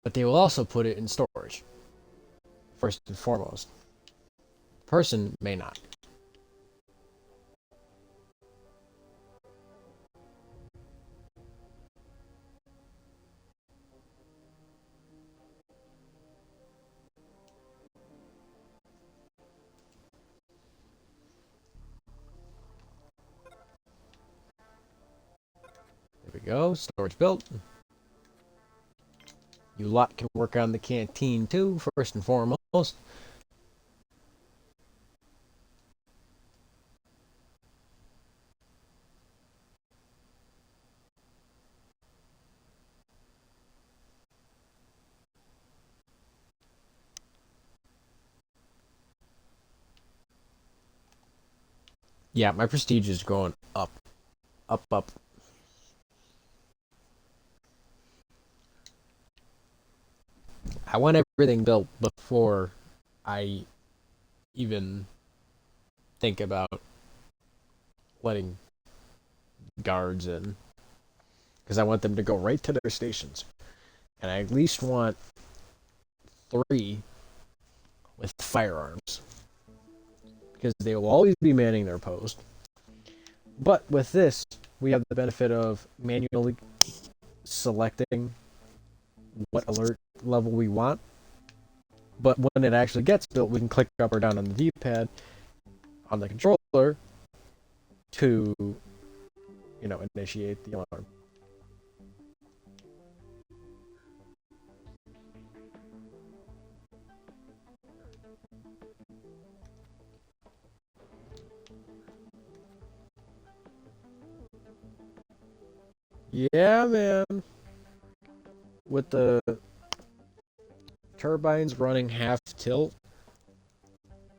But they will also put it in storage, first and foremost. The person may not. There we go, storage built. You lot can work on the canteen too, first and foremost. Yeah, my prestige is going up, up. I want everything built before I even think about letting guards in, because I want them to go right to their stations, and I at least want 3 with firearms, because they will always be manning their post. But with this, we have the benefit of manually selecting what alert level we want. But when it actually gets built, we can click up or down on the D-pad on the controller to, initiate the alarm. Yeah, man. With the turbines running half tilt,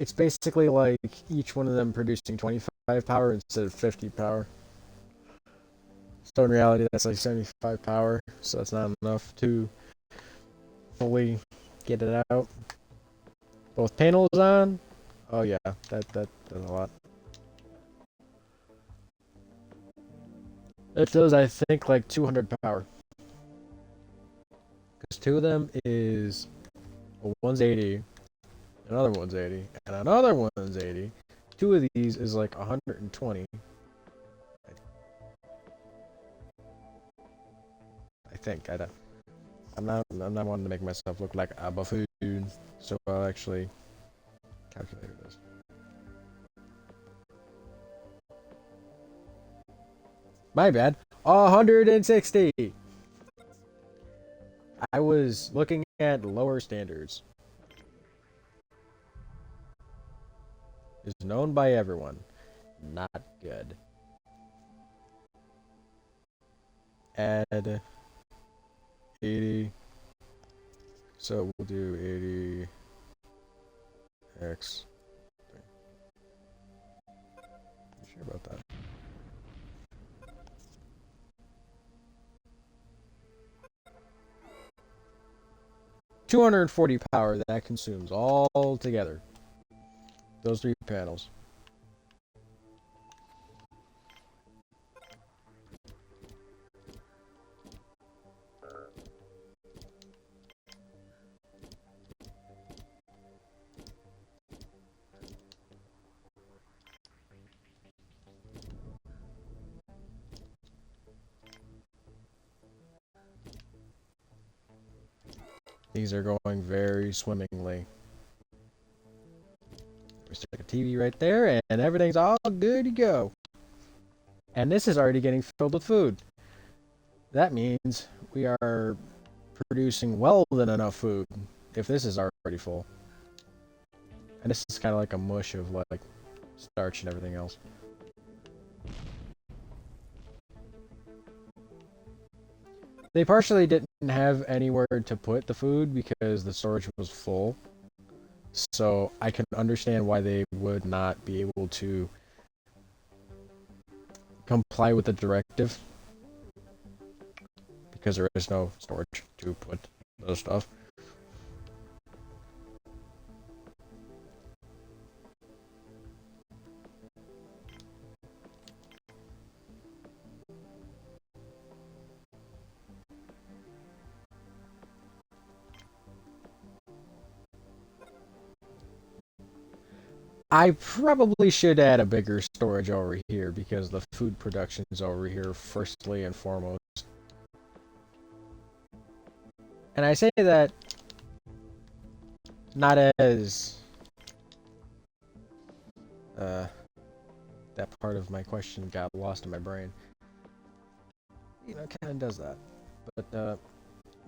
it's basically like each one of them producing 25 power instead of 50 power. So in reality, that's like 75 power, so that's not enough to fully get it out. Both panels on. Oh yeah, that does a lot. It does, I think, like 200 power. Because two of them is one's 80, another one's 80, and another one's 80. Two of these is like 120. I think. I'm not wanting to make myself look like a buffoon, so I'll actually calculate this. My bad. 160. I was looking at lower standards. Is known by everyone. Not good. Add 80. So we'll do 80 x. You sure about that? $240 power that consumes all together. Those three panels. These are going very swimmingly. We stick a TV right there, and everything's all good to go. And this is already getting filled with food. That means we are producing well than enough food if this is already full. And this is kind of like a mush of like starch and everything else. They partially didn't have anywhere to put the food because the storage was full. So I can understand why they would not be able to comply with the directive. Because there is no storage to put those stuff. I probably should add a bigger storage over here because the food production is over here firstly and foremost. And I say that not as that part of my question got lost in my brain. You know, it kind of does that. But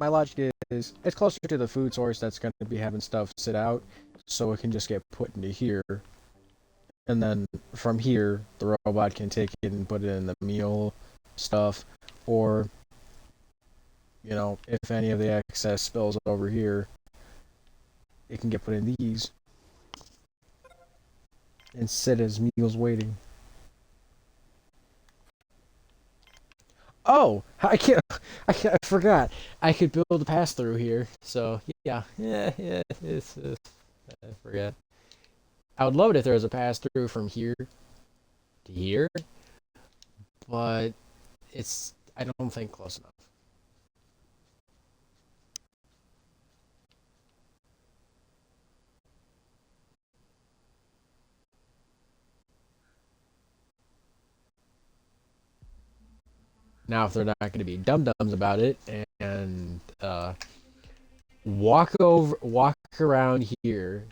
my logic is it's closer to the food source that's going to be having stuff sit out, so it can just get put into here. And then from here, the robot can take it and put it in the meal stuff, or, you know, if any of the excess spills over here, it can get put in these and sit as meals waiting. Oh, I forgot. I could build a pass through here. So yeah, I forgot. I would love it if there was a pass through from here to here, but I don't think close enough. Now, if they're not going to be dum dums about it and walk around here,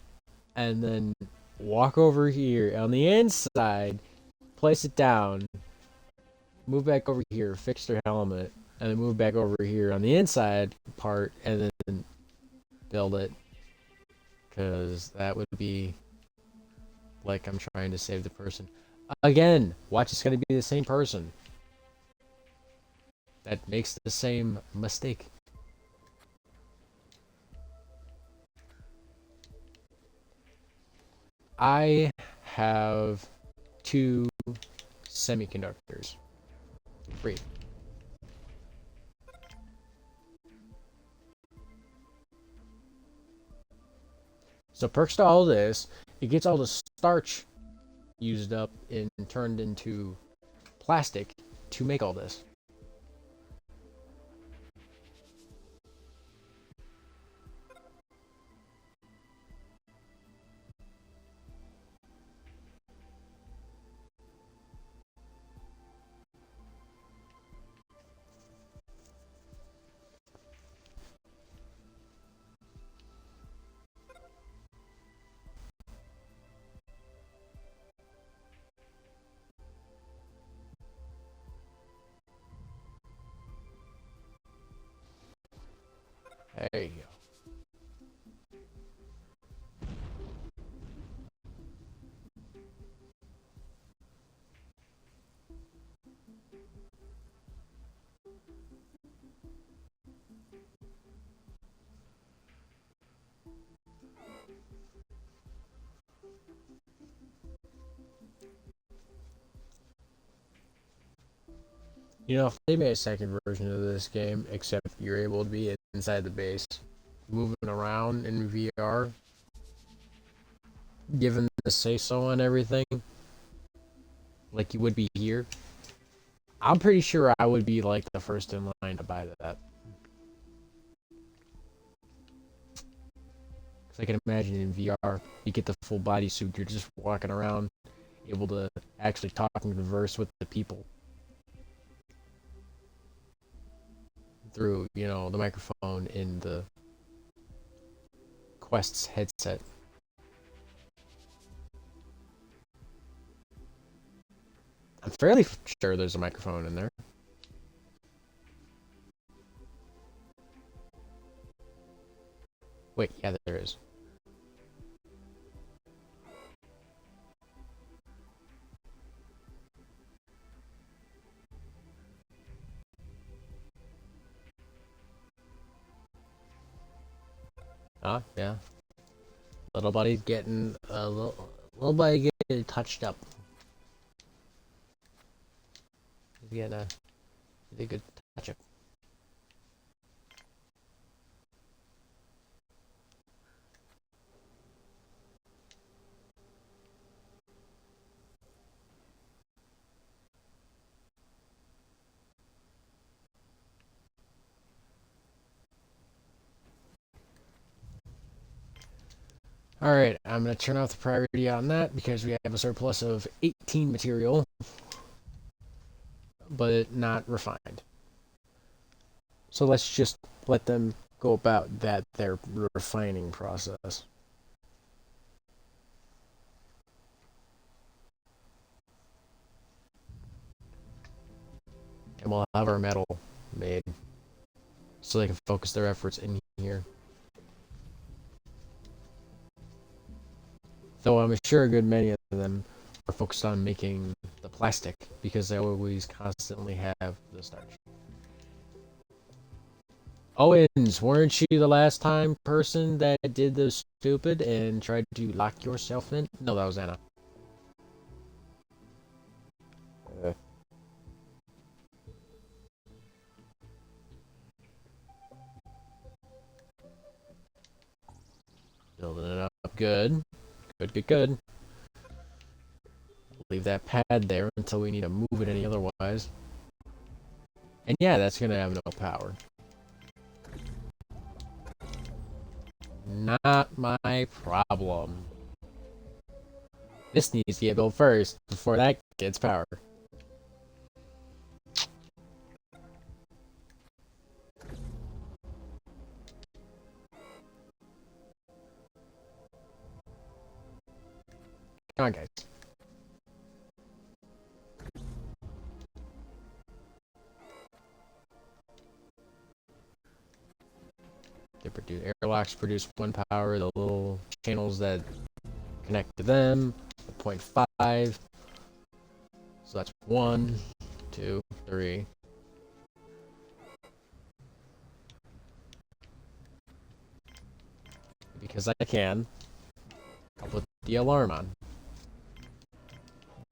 and then walk over here on the inside, place it down, move back over here, fix their helmet, and then move back over here on the inside part, and then build it, because that would be like I'm trying to save the person. Again, watch, it's going to be the same person. that makes the same mistake. I have 2 semiconductors. 3. So perks to all this, it gets all the starch used up and turned into plastic to make all this. There you go. You know, if they made a second version of this game, except you're able to be inside the base, moving around in VR, given the say so on everything, like you would be here, I'm pretty sure I would be like the first in line to buy that. Because I can imagine in VR, you get the full bodysuit, you're just walking around, able to actually talk and converse with the people through, you know, the microphone in the Quest's headset. I'm fairly sure there's a microphone in there. Wait, yeah, there is. Yeah. Little buddy getting little buddy getting touched up. He's getting a good touch up. Alright, I'm going to turn off the priority on that because we have a surplus of 18 material, but not refined. So let's just let them go about their refining process. And we'll have our metal made so they can focus their efforts in here. Though I'm sure a good many of them are focused on making the plastic because they always constantly have the starch. Owens, weren't you the last time person that did the stupid and tried to lock yourself in? No, that was Anna. Building it up. Good. Good. Leave that pad there until we need to move it any otherwise. And yeah, that's gonna have no power. Not my problem. This needs to get built first before that gets power. Come on, guys. Airlocks produce 1 power. The little channels that connect to them, 0.5. So that's 1, 2, 3. because I can, I'll put the alarm on.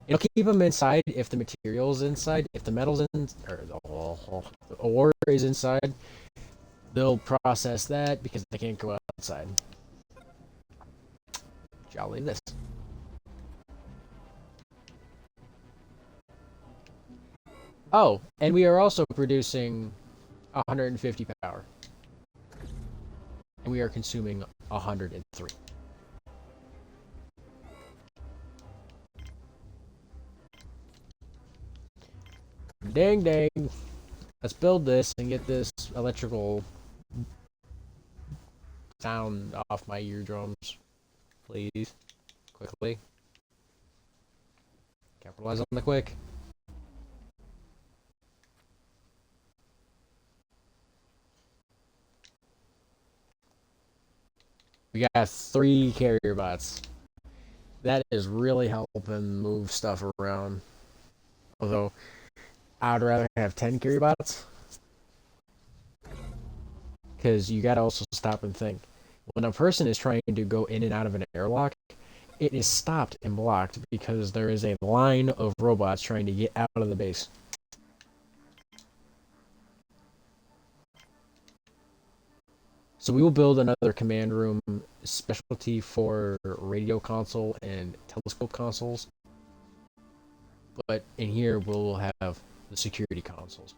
It'll keep them inside if the material's inside. If the metal's in, or the ore is inside, they'll process that because they can't go outside. Jolly this. Oh, and we are also producing 150 power. And we are consuming 103. Dang dang. Let's build this and get this electrical sound off my eardrums. Please. Quickly. Capitalize on the quick. We got 3 carrier bots. That is really helping move stuff around. Although, I'd rather have 10 carrier bots. Because you gotta also stop and think. When a person is trying to go in and out of an airlock, it is stopped and blocked because there is a line of robots trying to get out of the base. So we will build another command room specialty for radio console and telescope consoles. But in here we'll have the security consoles.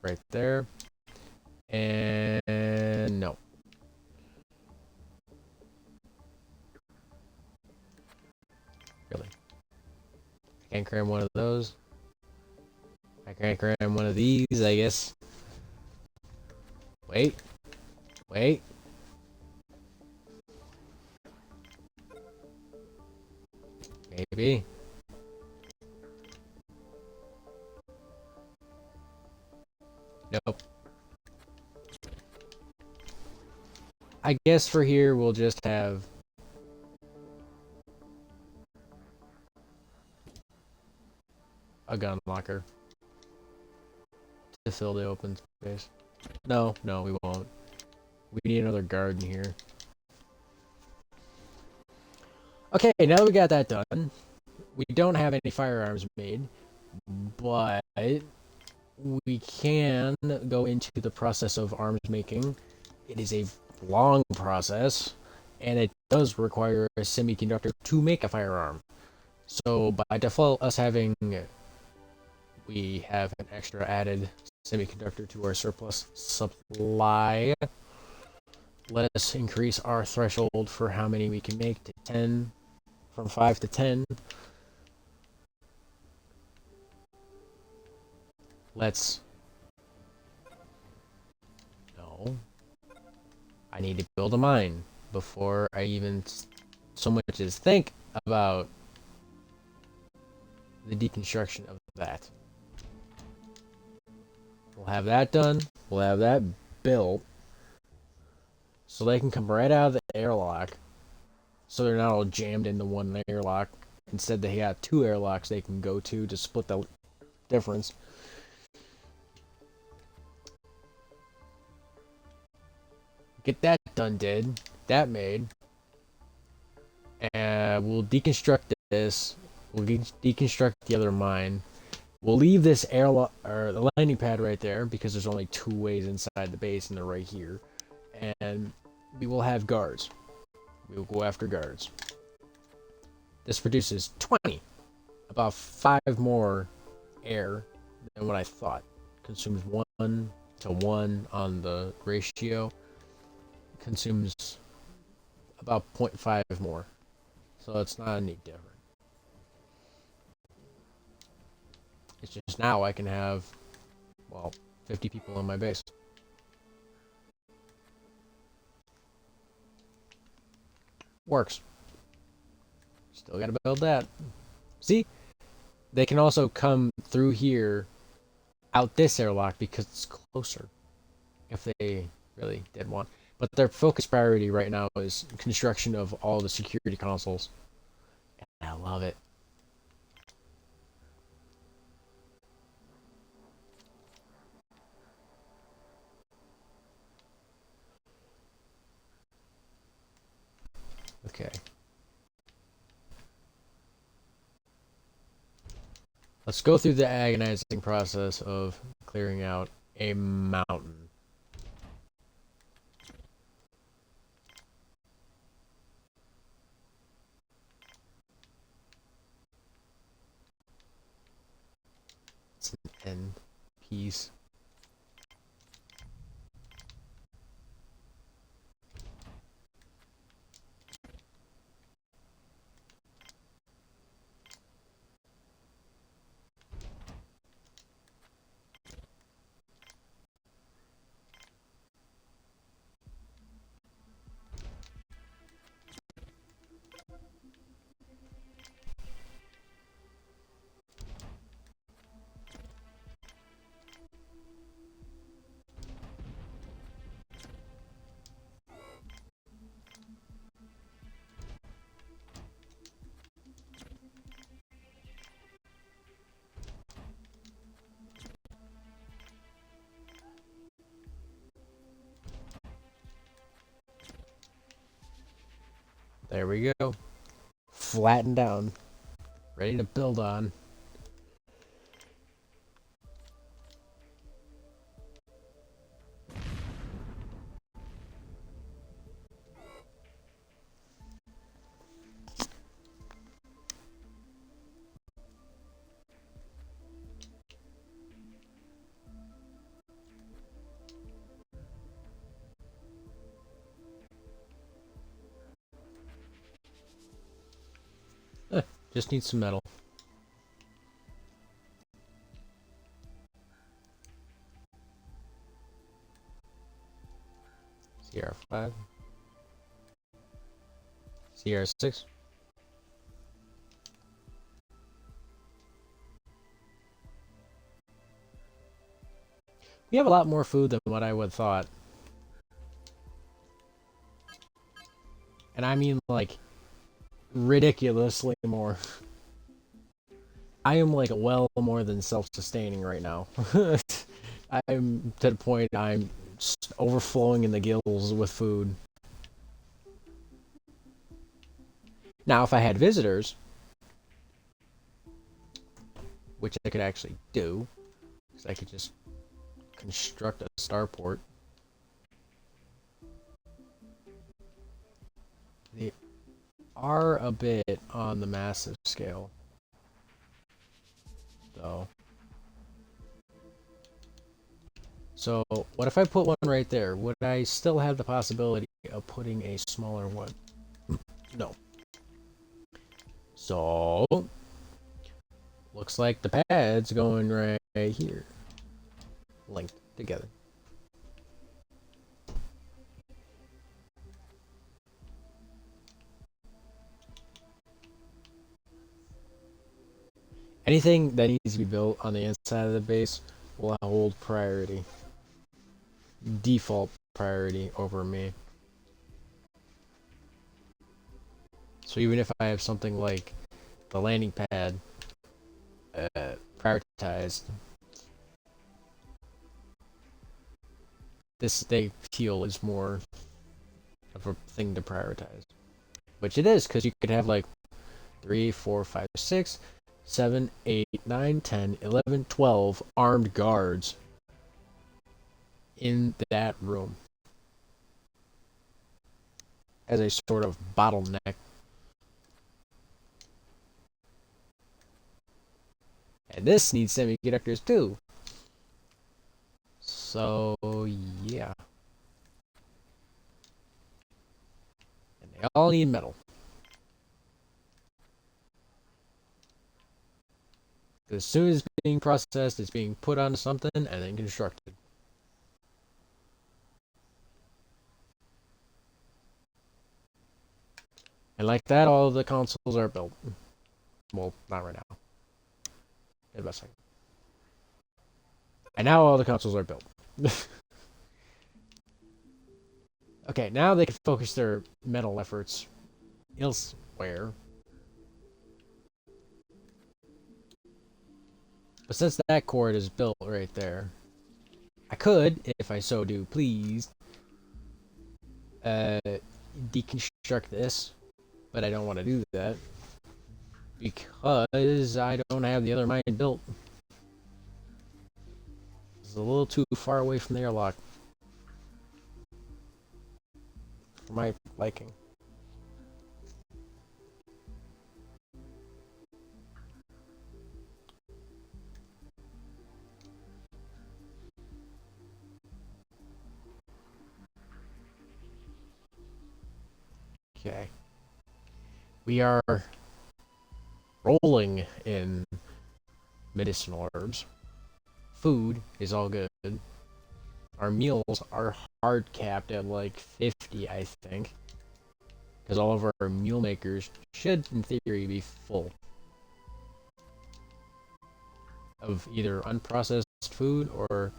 Right there. And no. Really. I can't cram one of those. I can't cram one of these, I guess. Wait. Wait. Maybe. Nope. I guess for here we'll just have a gun locker to fill the open space. No, we won't. We need another guard in here. Okay, now that we got that done, we don't have any firearms made, but we can go into the process of arms making. It is a long process, and it does require a semiconductor to make a firearm. So by default, we have an extra added semiconductor to our surplus supply. Let us increase our threshold for how many we can make to 10, from 5 to 10. No. I need to build a mine before I even so much as think about the deconstruction of that. We'll have that done. We'll have that built. So they can come right out of the airlock. So they're not all jammed into one airlock. Instead, they have 2 airlocks they can go to split the difference. Get that done, that made. And we'll deconstruct this. We'll deconstruct the other mine. We'll leave this airlock or the landing pad right there because there's only 2 ways inside the base, and they're right here. And we will have guards. We will go after guards. This produces 20, about 5 more air than what I thought. Consumes 1 to 1 on the ratio. Consumes about 0.5 more. So it's not any different. It's just now I can have, well, 50 people on my base. Works. Still gotta build that. See? They can also come through here out this airlock because it's closer. If they really did want. But their focus priority right now is construction of all the security consoles. I love it. Okay. Let's go through the agonizing process of clearing out a mountain. It's an end piece. There we go. Flattened down. Ready to build on. Just need some metal. CR5. CR6. We have a lot more food than what I would have thought. And I mean, like, ridiculously more. I am, like, well more than self-sustaining right now. I'm to the point I'm overflowing in the gills with food. Now, if I had visitors, which I could actually do, because I could just construct a starport. They are a bit on the massive scale, though. So, what if I put one right there? Would I still have the possibility of putting a smaller one? No. So, looks like the pad's going right here. Linked together. Anything that needs to be built on the inside of the base will hold priority. Default priority over me. So even if I have something like the landing pad prioritized, this they feel is more of a thing to prioritize. Which it is, because you could have like 3, 4, 5, 6, 7, 8, 9, 10, 11, 12 armed guards in that room as a sort of bottleneck. And this needs semiconductors too. So, yeah. And they all need metal. As soon as it's being processed, it's being put onto something and then constructed. And like that, all of the consoles are built. Well, not right now. In about a second. And now all the consoles are built. Okay, now they can focus their metal efforts elsewhere. But since that cord is built right there, I could, if I so do please, uh, deconstruct this, but I don't want to do that because I don't have the other mine built. It's a little too far away from the airlock for my liking. Okay. We are rolling in medicinal herbs. Food is all good. Our meals are hard capped at like 50, I think. Because all of our meal makers should, in theory, be full of either unprocessed food or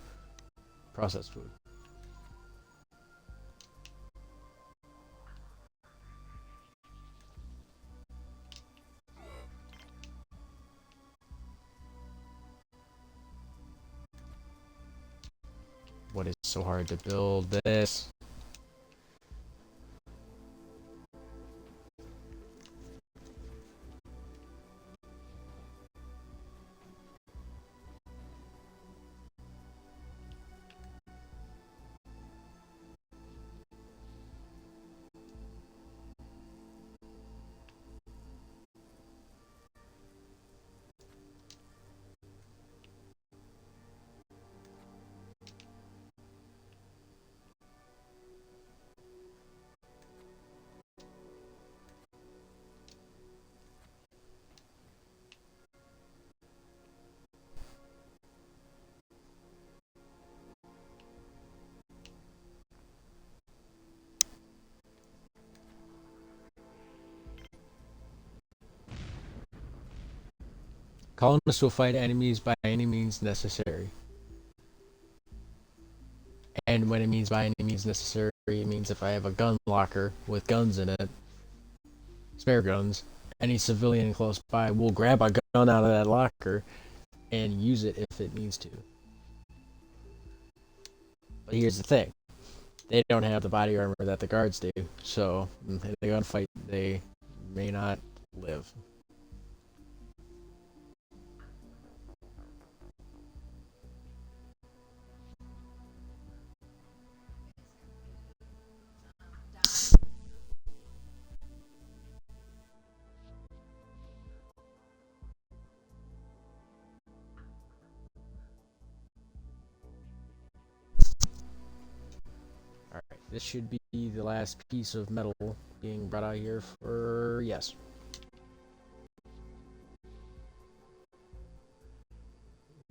processed food. What is so hard to build this? Colonists will fight enemies by any means necessary. And when it means by any means necessary, it means if I have a gun locker with guns in it, spare guns, any civilian close by will grab a gun out of that locker and use it if it needs to. But here's the thing. They don't have the body armor that the guards do, so in a gunfight, they may not live. Alright, this should be the last piece of metal being brought out here for... yes.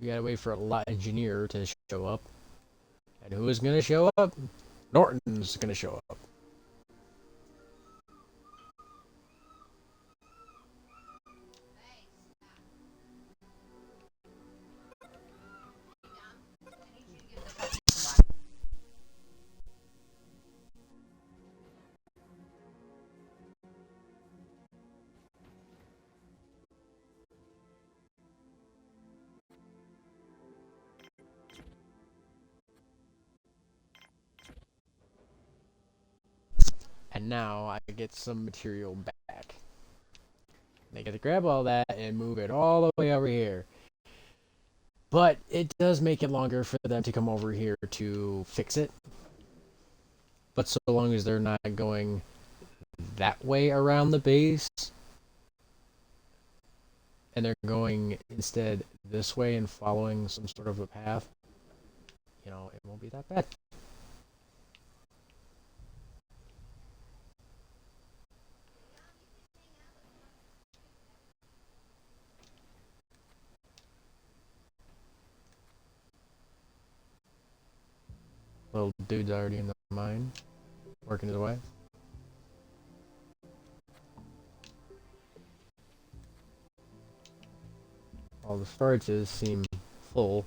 We gotta wait for a lot engineer to show up. And who is gonna show up? Norton's gonna show up. And now I get some material back. They get to grab all that and move it all the way over here. But it does make it longer for them to come over here to fix it. But so long as they're not going that way around the base, and they're going instead this way and following some sort of a path, you know, it won't be that bad. Little dude's already in the mine, working his way. All the storages seem full.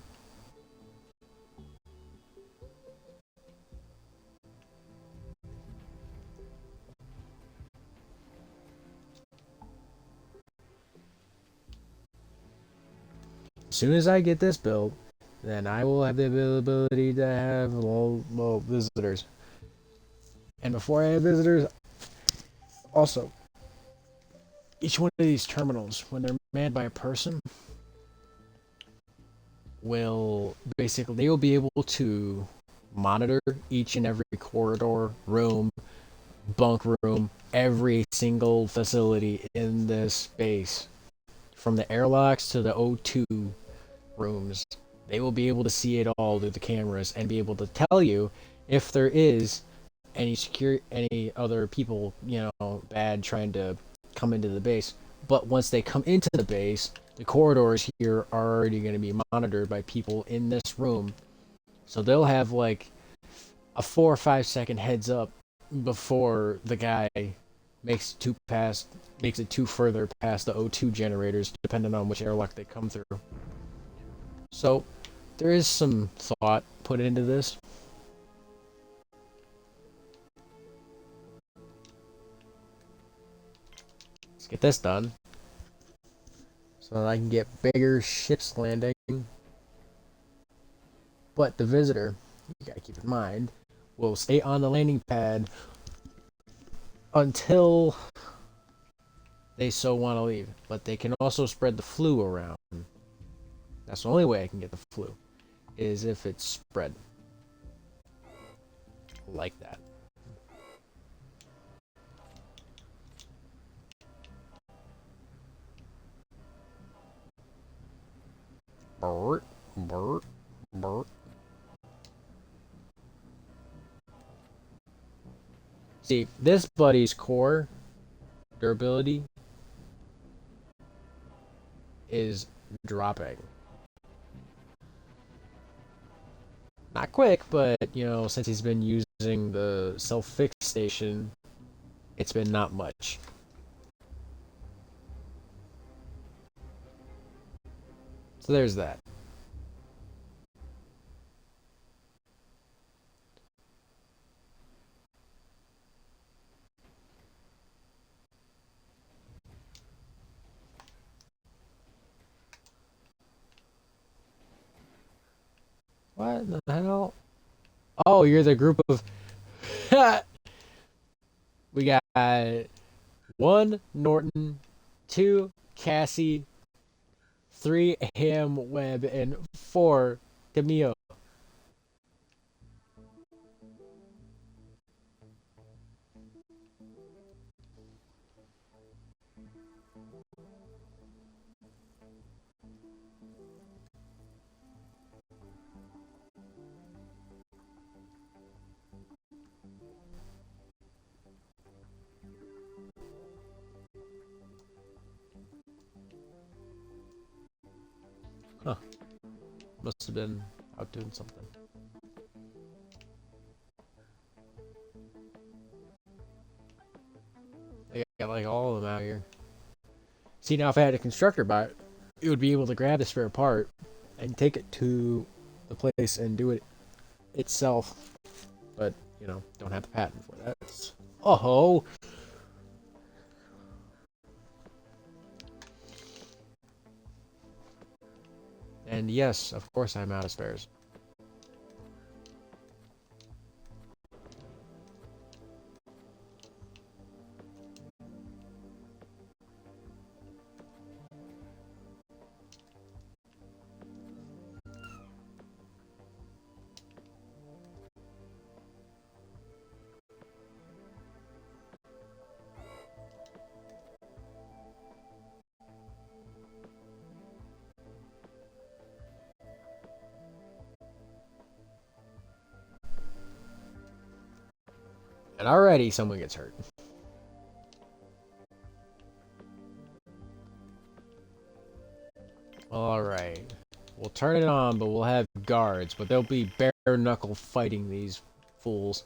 As soon as I get this built, then I will have the ability to have well visitors. And before I have visitors, also each one of these terminals, when they're manned by a person, will basically they will be able to monitor each and every corridor, room, bunk room, every single facility in this space, from the airlocks to the O2 rooms. They will be able to see it all through the cameras and be able to tell you if there is any other people, bad trying to come into the base. But once they come into the base, the corridors here are already going to be monitored by people in this room. So they'll have like a 4 or 5 second heads up before the guy makes it too further past the O2 generators, depending on which airlock they come through. So there is some thought put into this. Let's get this done, so that I can get bigger ships landing. But the visitor, you gotta keep in mind, will stay on the landing pad until they so want to leave. But they can also spread the flu around. That's the only way I can get the flu, is if it's spread like that. Burt, burt, burt. See, this buddy's core durability is dropping. Not quick, but, since he's been using the self-fix station, it's been not much. So there's that. What the hell? Oh, you're the group of... We got 1 Norton, 2 Cassie, 3 Ham Webb, and 4 Camille. Huh. Must have been out doing something. They got like all of them out here. See, now if I had a constructor bot, it would be able to grab the spare part and take it to the place and do it itself. But, don't have the patent for that. Oh-ho! And yes, of course I'm out of spares. And already someone gets hurt. Alright. We'll turn it on, but we'll have guards, but they'll be bare knuckle fighting these fools.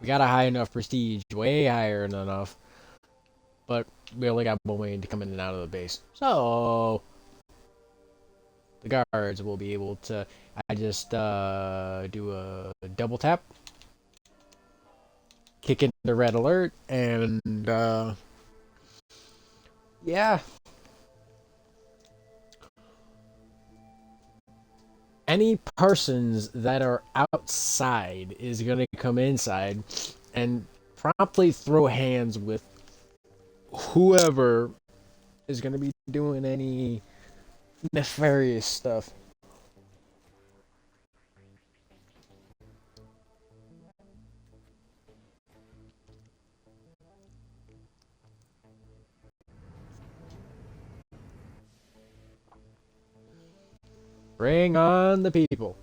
We got a high enough prestige, way higher than enough, but we only got one way to come in and out of the base. So the guards will be able to. I just do a double tap, kick into red alert, and Yeah. Any persons that are outside is going to come inside and promptly throw hands with whoever is going to be doing any nefarious stuff. Bring on the people.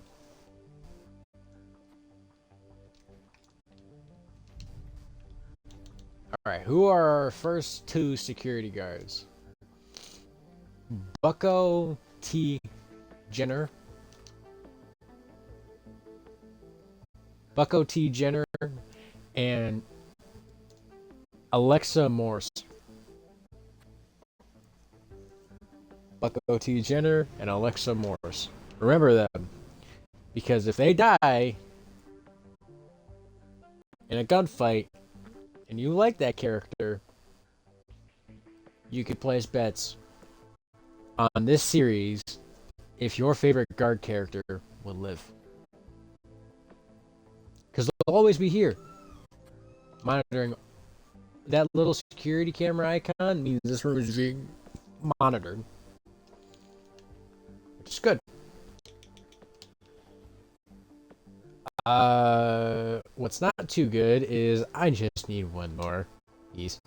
Alright, who are our first two security guards? Bucko T. Jenner. Bucko T. Jenner and Alexa Morse. Bucko T. Jenner and Alexa Morse. Remember them. Because if they die in a gunfight and you like that character, you can place bets on this series if your favorite guard character will live. Because they'll always be here, monitoring. That little security camera icon means this room is being monitored, which is good. What's not too good is I just need one more. Please.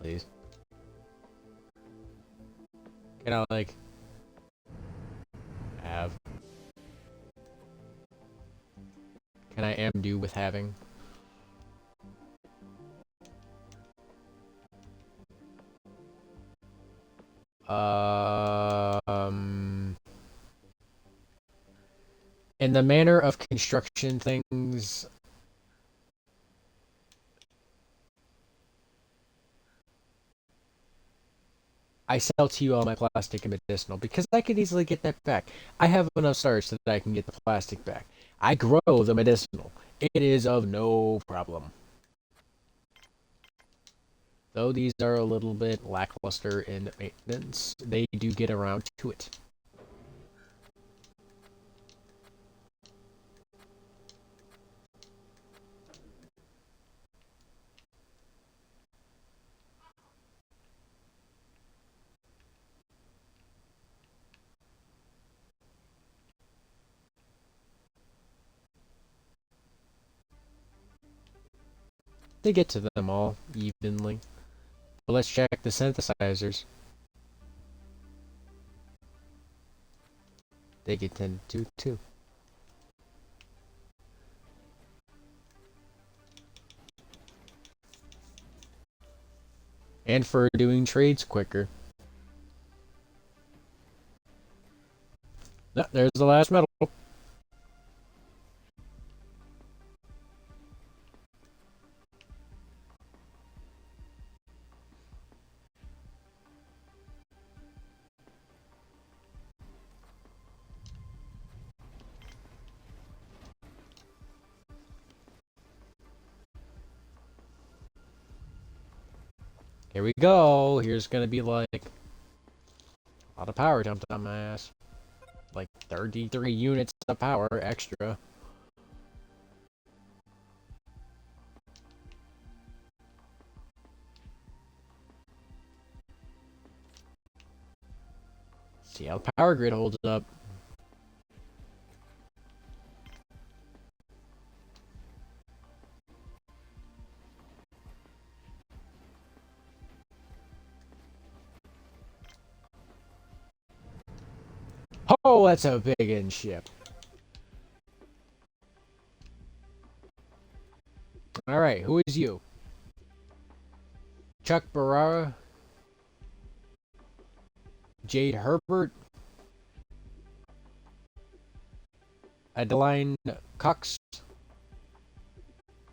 Please. Can I, like, have? Can I do with having? In the manner of construction things, I sell to you all my plastic and medicinal because I could easily get that back. I have enough storage so that I can get the plastic back. I grow the medicinal. It is of no problem. Though these are a little bit lackluster in maintenance, they do get around to it. They get to them all evenly. But let's check the synthesizers. They get 10 to 2. And for doing trades quicker. No, there's the last metal. Here we go. Here's gonna be like a lot of power dumped on my ass. Like 33 units of power extra. See how the power grid holds up. Oh, that's a big in ship. Alright, who is you? Chuck Barrera, Jade Herbert, Adeline Cox,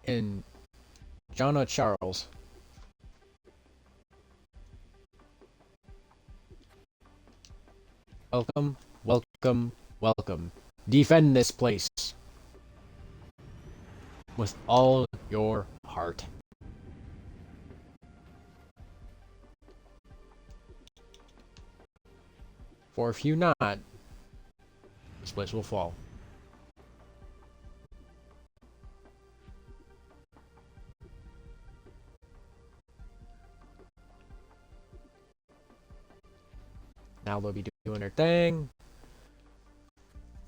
and Jonna Charles. Welcome, welcome, welcome. Defend this place with all your heart. For if you not, this place will fall. Now they'll be doing their thing.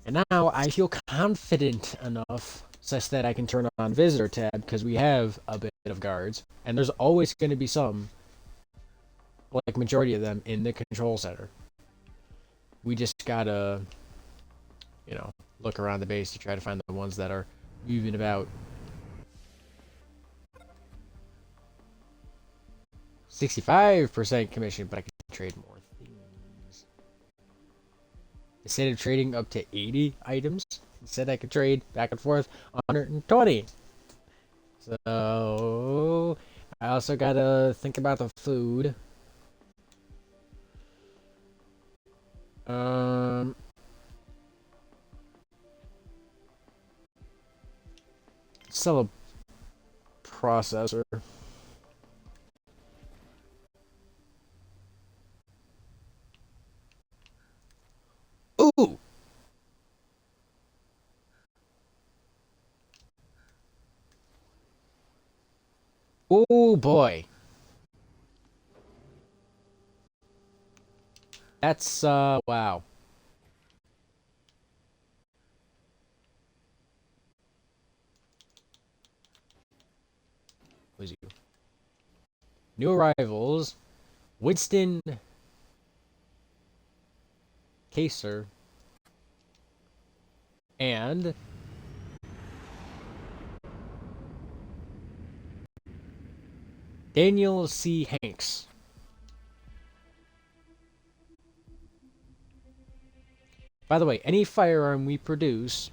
And now I feel confident enough such that I can turn on visitor tab because we have a bit of guards. And there's always going to be some, like majority of them, in the control center. We just gotta, look around the base to try to find the ones that are moving about. 65% commission, but I can trade more things. Instead of trading up to 80 items, instead I could trade back and forth 120. So I also gotta think about the food. Sell a processor. Ooh! Oh boy. That's, wow. Was you? New arrivals. Winston Kaser. And Daniel C. Hanks. By the way, any firearm we produce,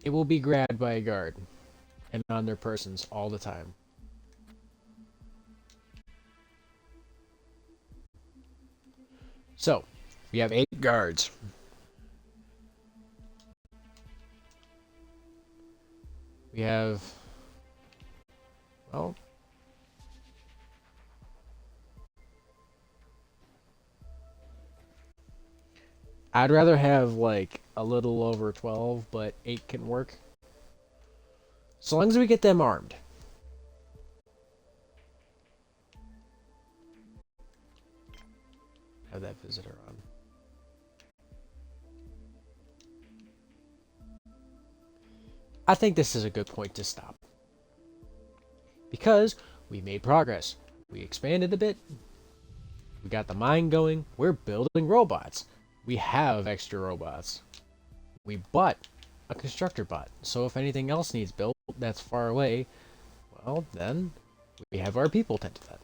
it will be grabbed by a guard and on their persons all the time. So, we have 8 guards. We have, well, I'd rather have like a little over 12, but 8 can work. So long as we get them armed. Have that visitor on. I think this is a good point to stop. Because we made progress. We expanded a bit. We got the mine going. We're building robots. We have extra robots. We bought a constructor bot. So if anything else needs built that's far away, well, then we have our people tend to that.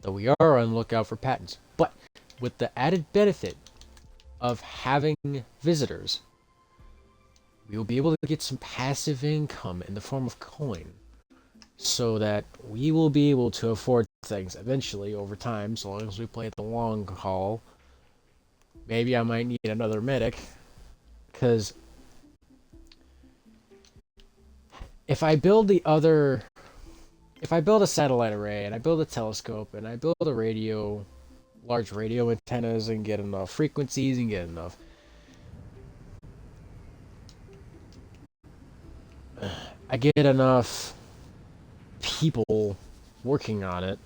Though we are on the lookout for patents. But with the added benefit of having visitors, we will be able to get some passive income in the form of coin. So that we will be able to afford things eventually over time, so long as we play the long haul. Maybe I might need another medic. Because if I build a satellite array, and I build a telescope, and I build a large radio antennas, and get enough frequencies, and get enough, I get enough people working on it,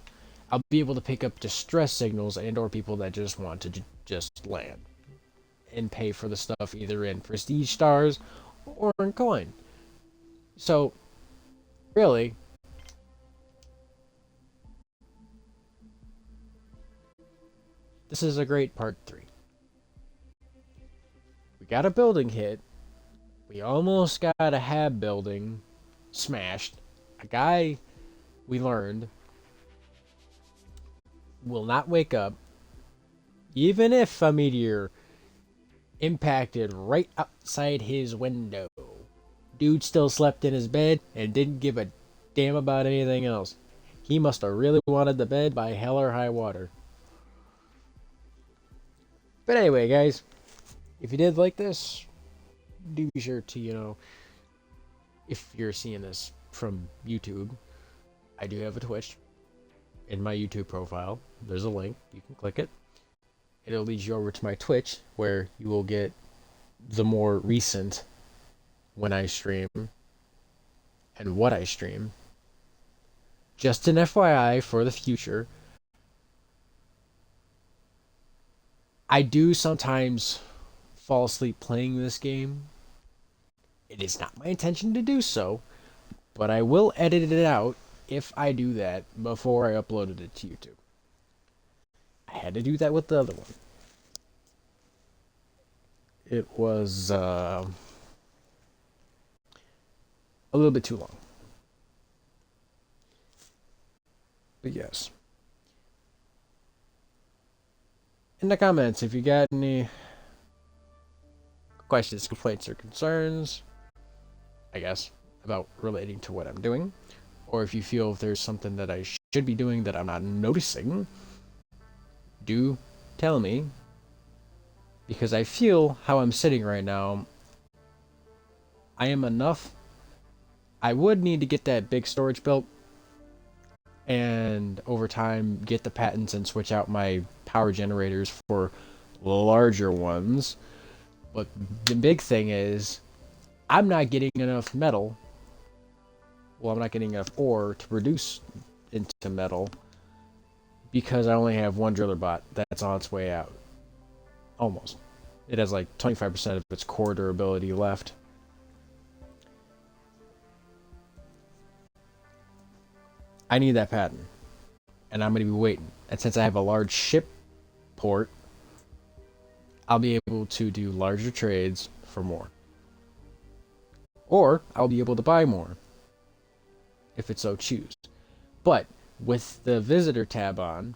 I'll be able to pick up distress signals and/or people that just want to just land and pay for the stuff either in prestige stars or in coin. So, really, this is a great part 3. We got a building hit. We almost got a hab building smashed. A guy we learned will not wake up even if a meteor impacted right outside his window. Dude still slept in his bed and didn't give a damn about anything else. He must have really wanted the bed by hell or high water. But anyway, guys, if you did like this, do be sure to, if you're seeing this from YouTube, I do have a Twitch. In my YouTube profile, there's a link. You can click it. It'll lead you over to my Twitch, where you will get the more recent when I stream and what I stream. Just an FYI for the future, I do sometimes fall asleep playing this game. It is not my intention to do so, but I will edit it out if I do that before I uploaded it to YouTube. I had to do that with the other one. It was a little bit too long. But yes. In the comments, if you got any questions, complaints, or concerns, I guess, about relating to what I'm doing, or if you feel if there's something that I should be doing that I'm not noticing, do tell me, because I feel how I'm sitting right now, I am enough. I would need to get that big storage built, and over time get the patents and switch out my power generators for larger ones. But the big thing is, I'm not getting enough metal. Well, I'm not getting enough ore to produce into metal because I only have one driller bot that's on its way out. Almost. It has like 25% of its core durability left. I need that patent, and I'm going to be waiting. And since I have a large ship port, I'll be able to do larger trades for more. Or I'll be able to buy more if it so choose. But with the visitor tab on,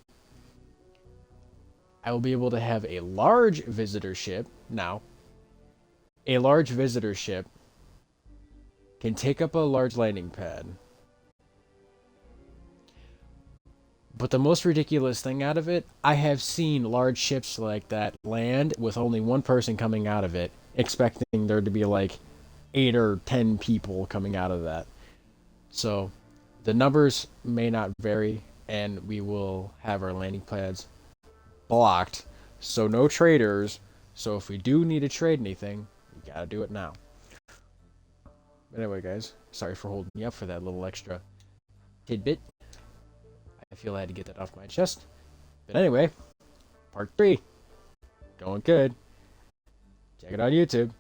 I will be able to have a large visitor ship. Now, a large visitor ship can take up a large landing pad. But the most ridiculous thing out of it, I have seen large ships like that land with only one person coming out of it, expecting there to be like 8 or 10 people coming out of that. So the numbers may not vary, and we will have our landing pads blocked. So no traders. So if we do need to trade anything, we gotta do it now. But anyway, guys, sorry for holding me up for that little extra tidbit. I feel I had to get that off my chest. But anyway, part 3. Going good. Check it on YouTube.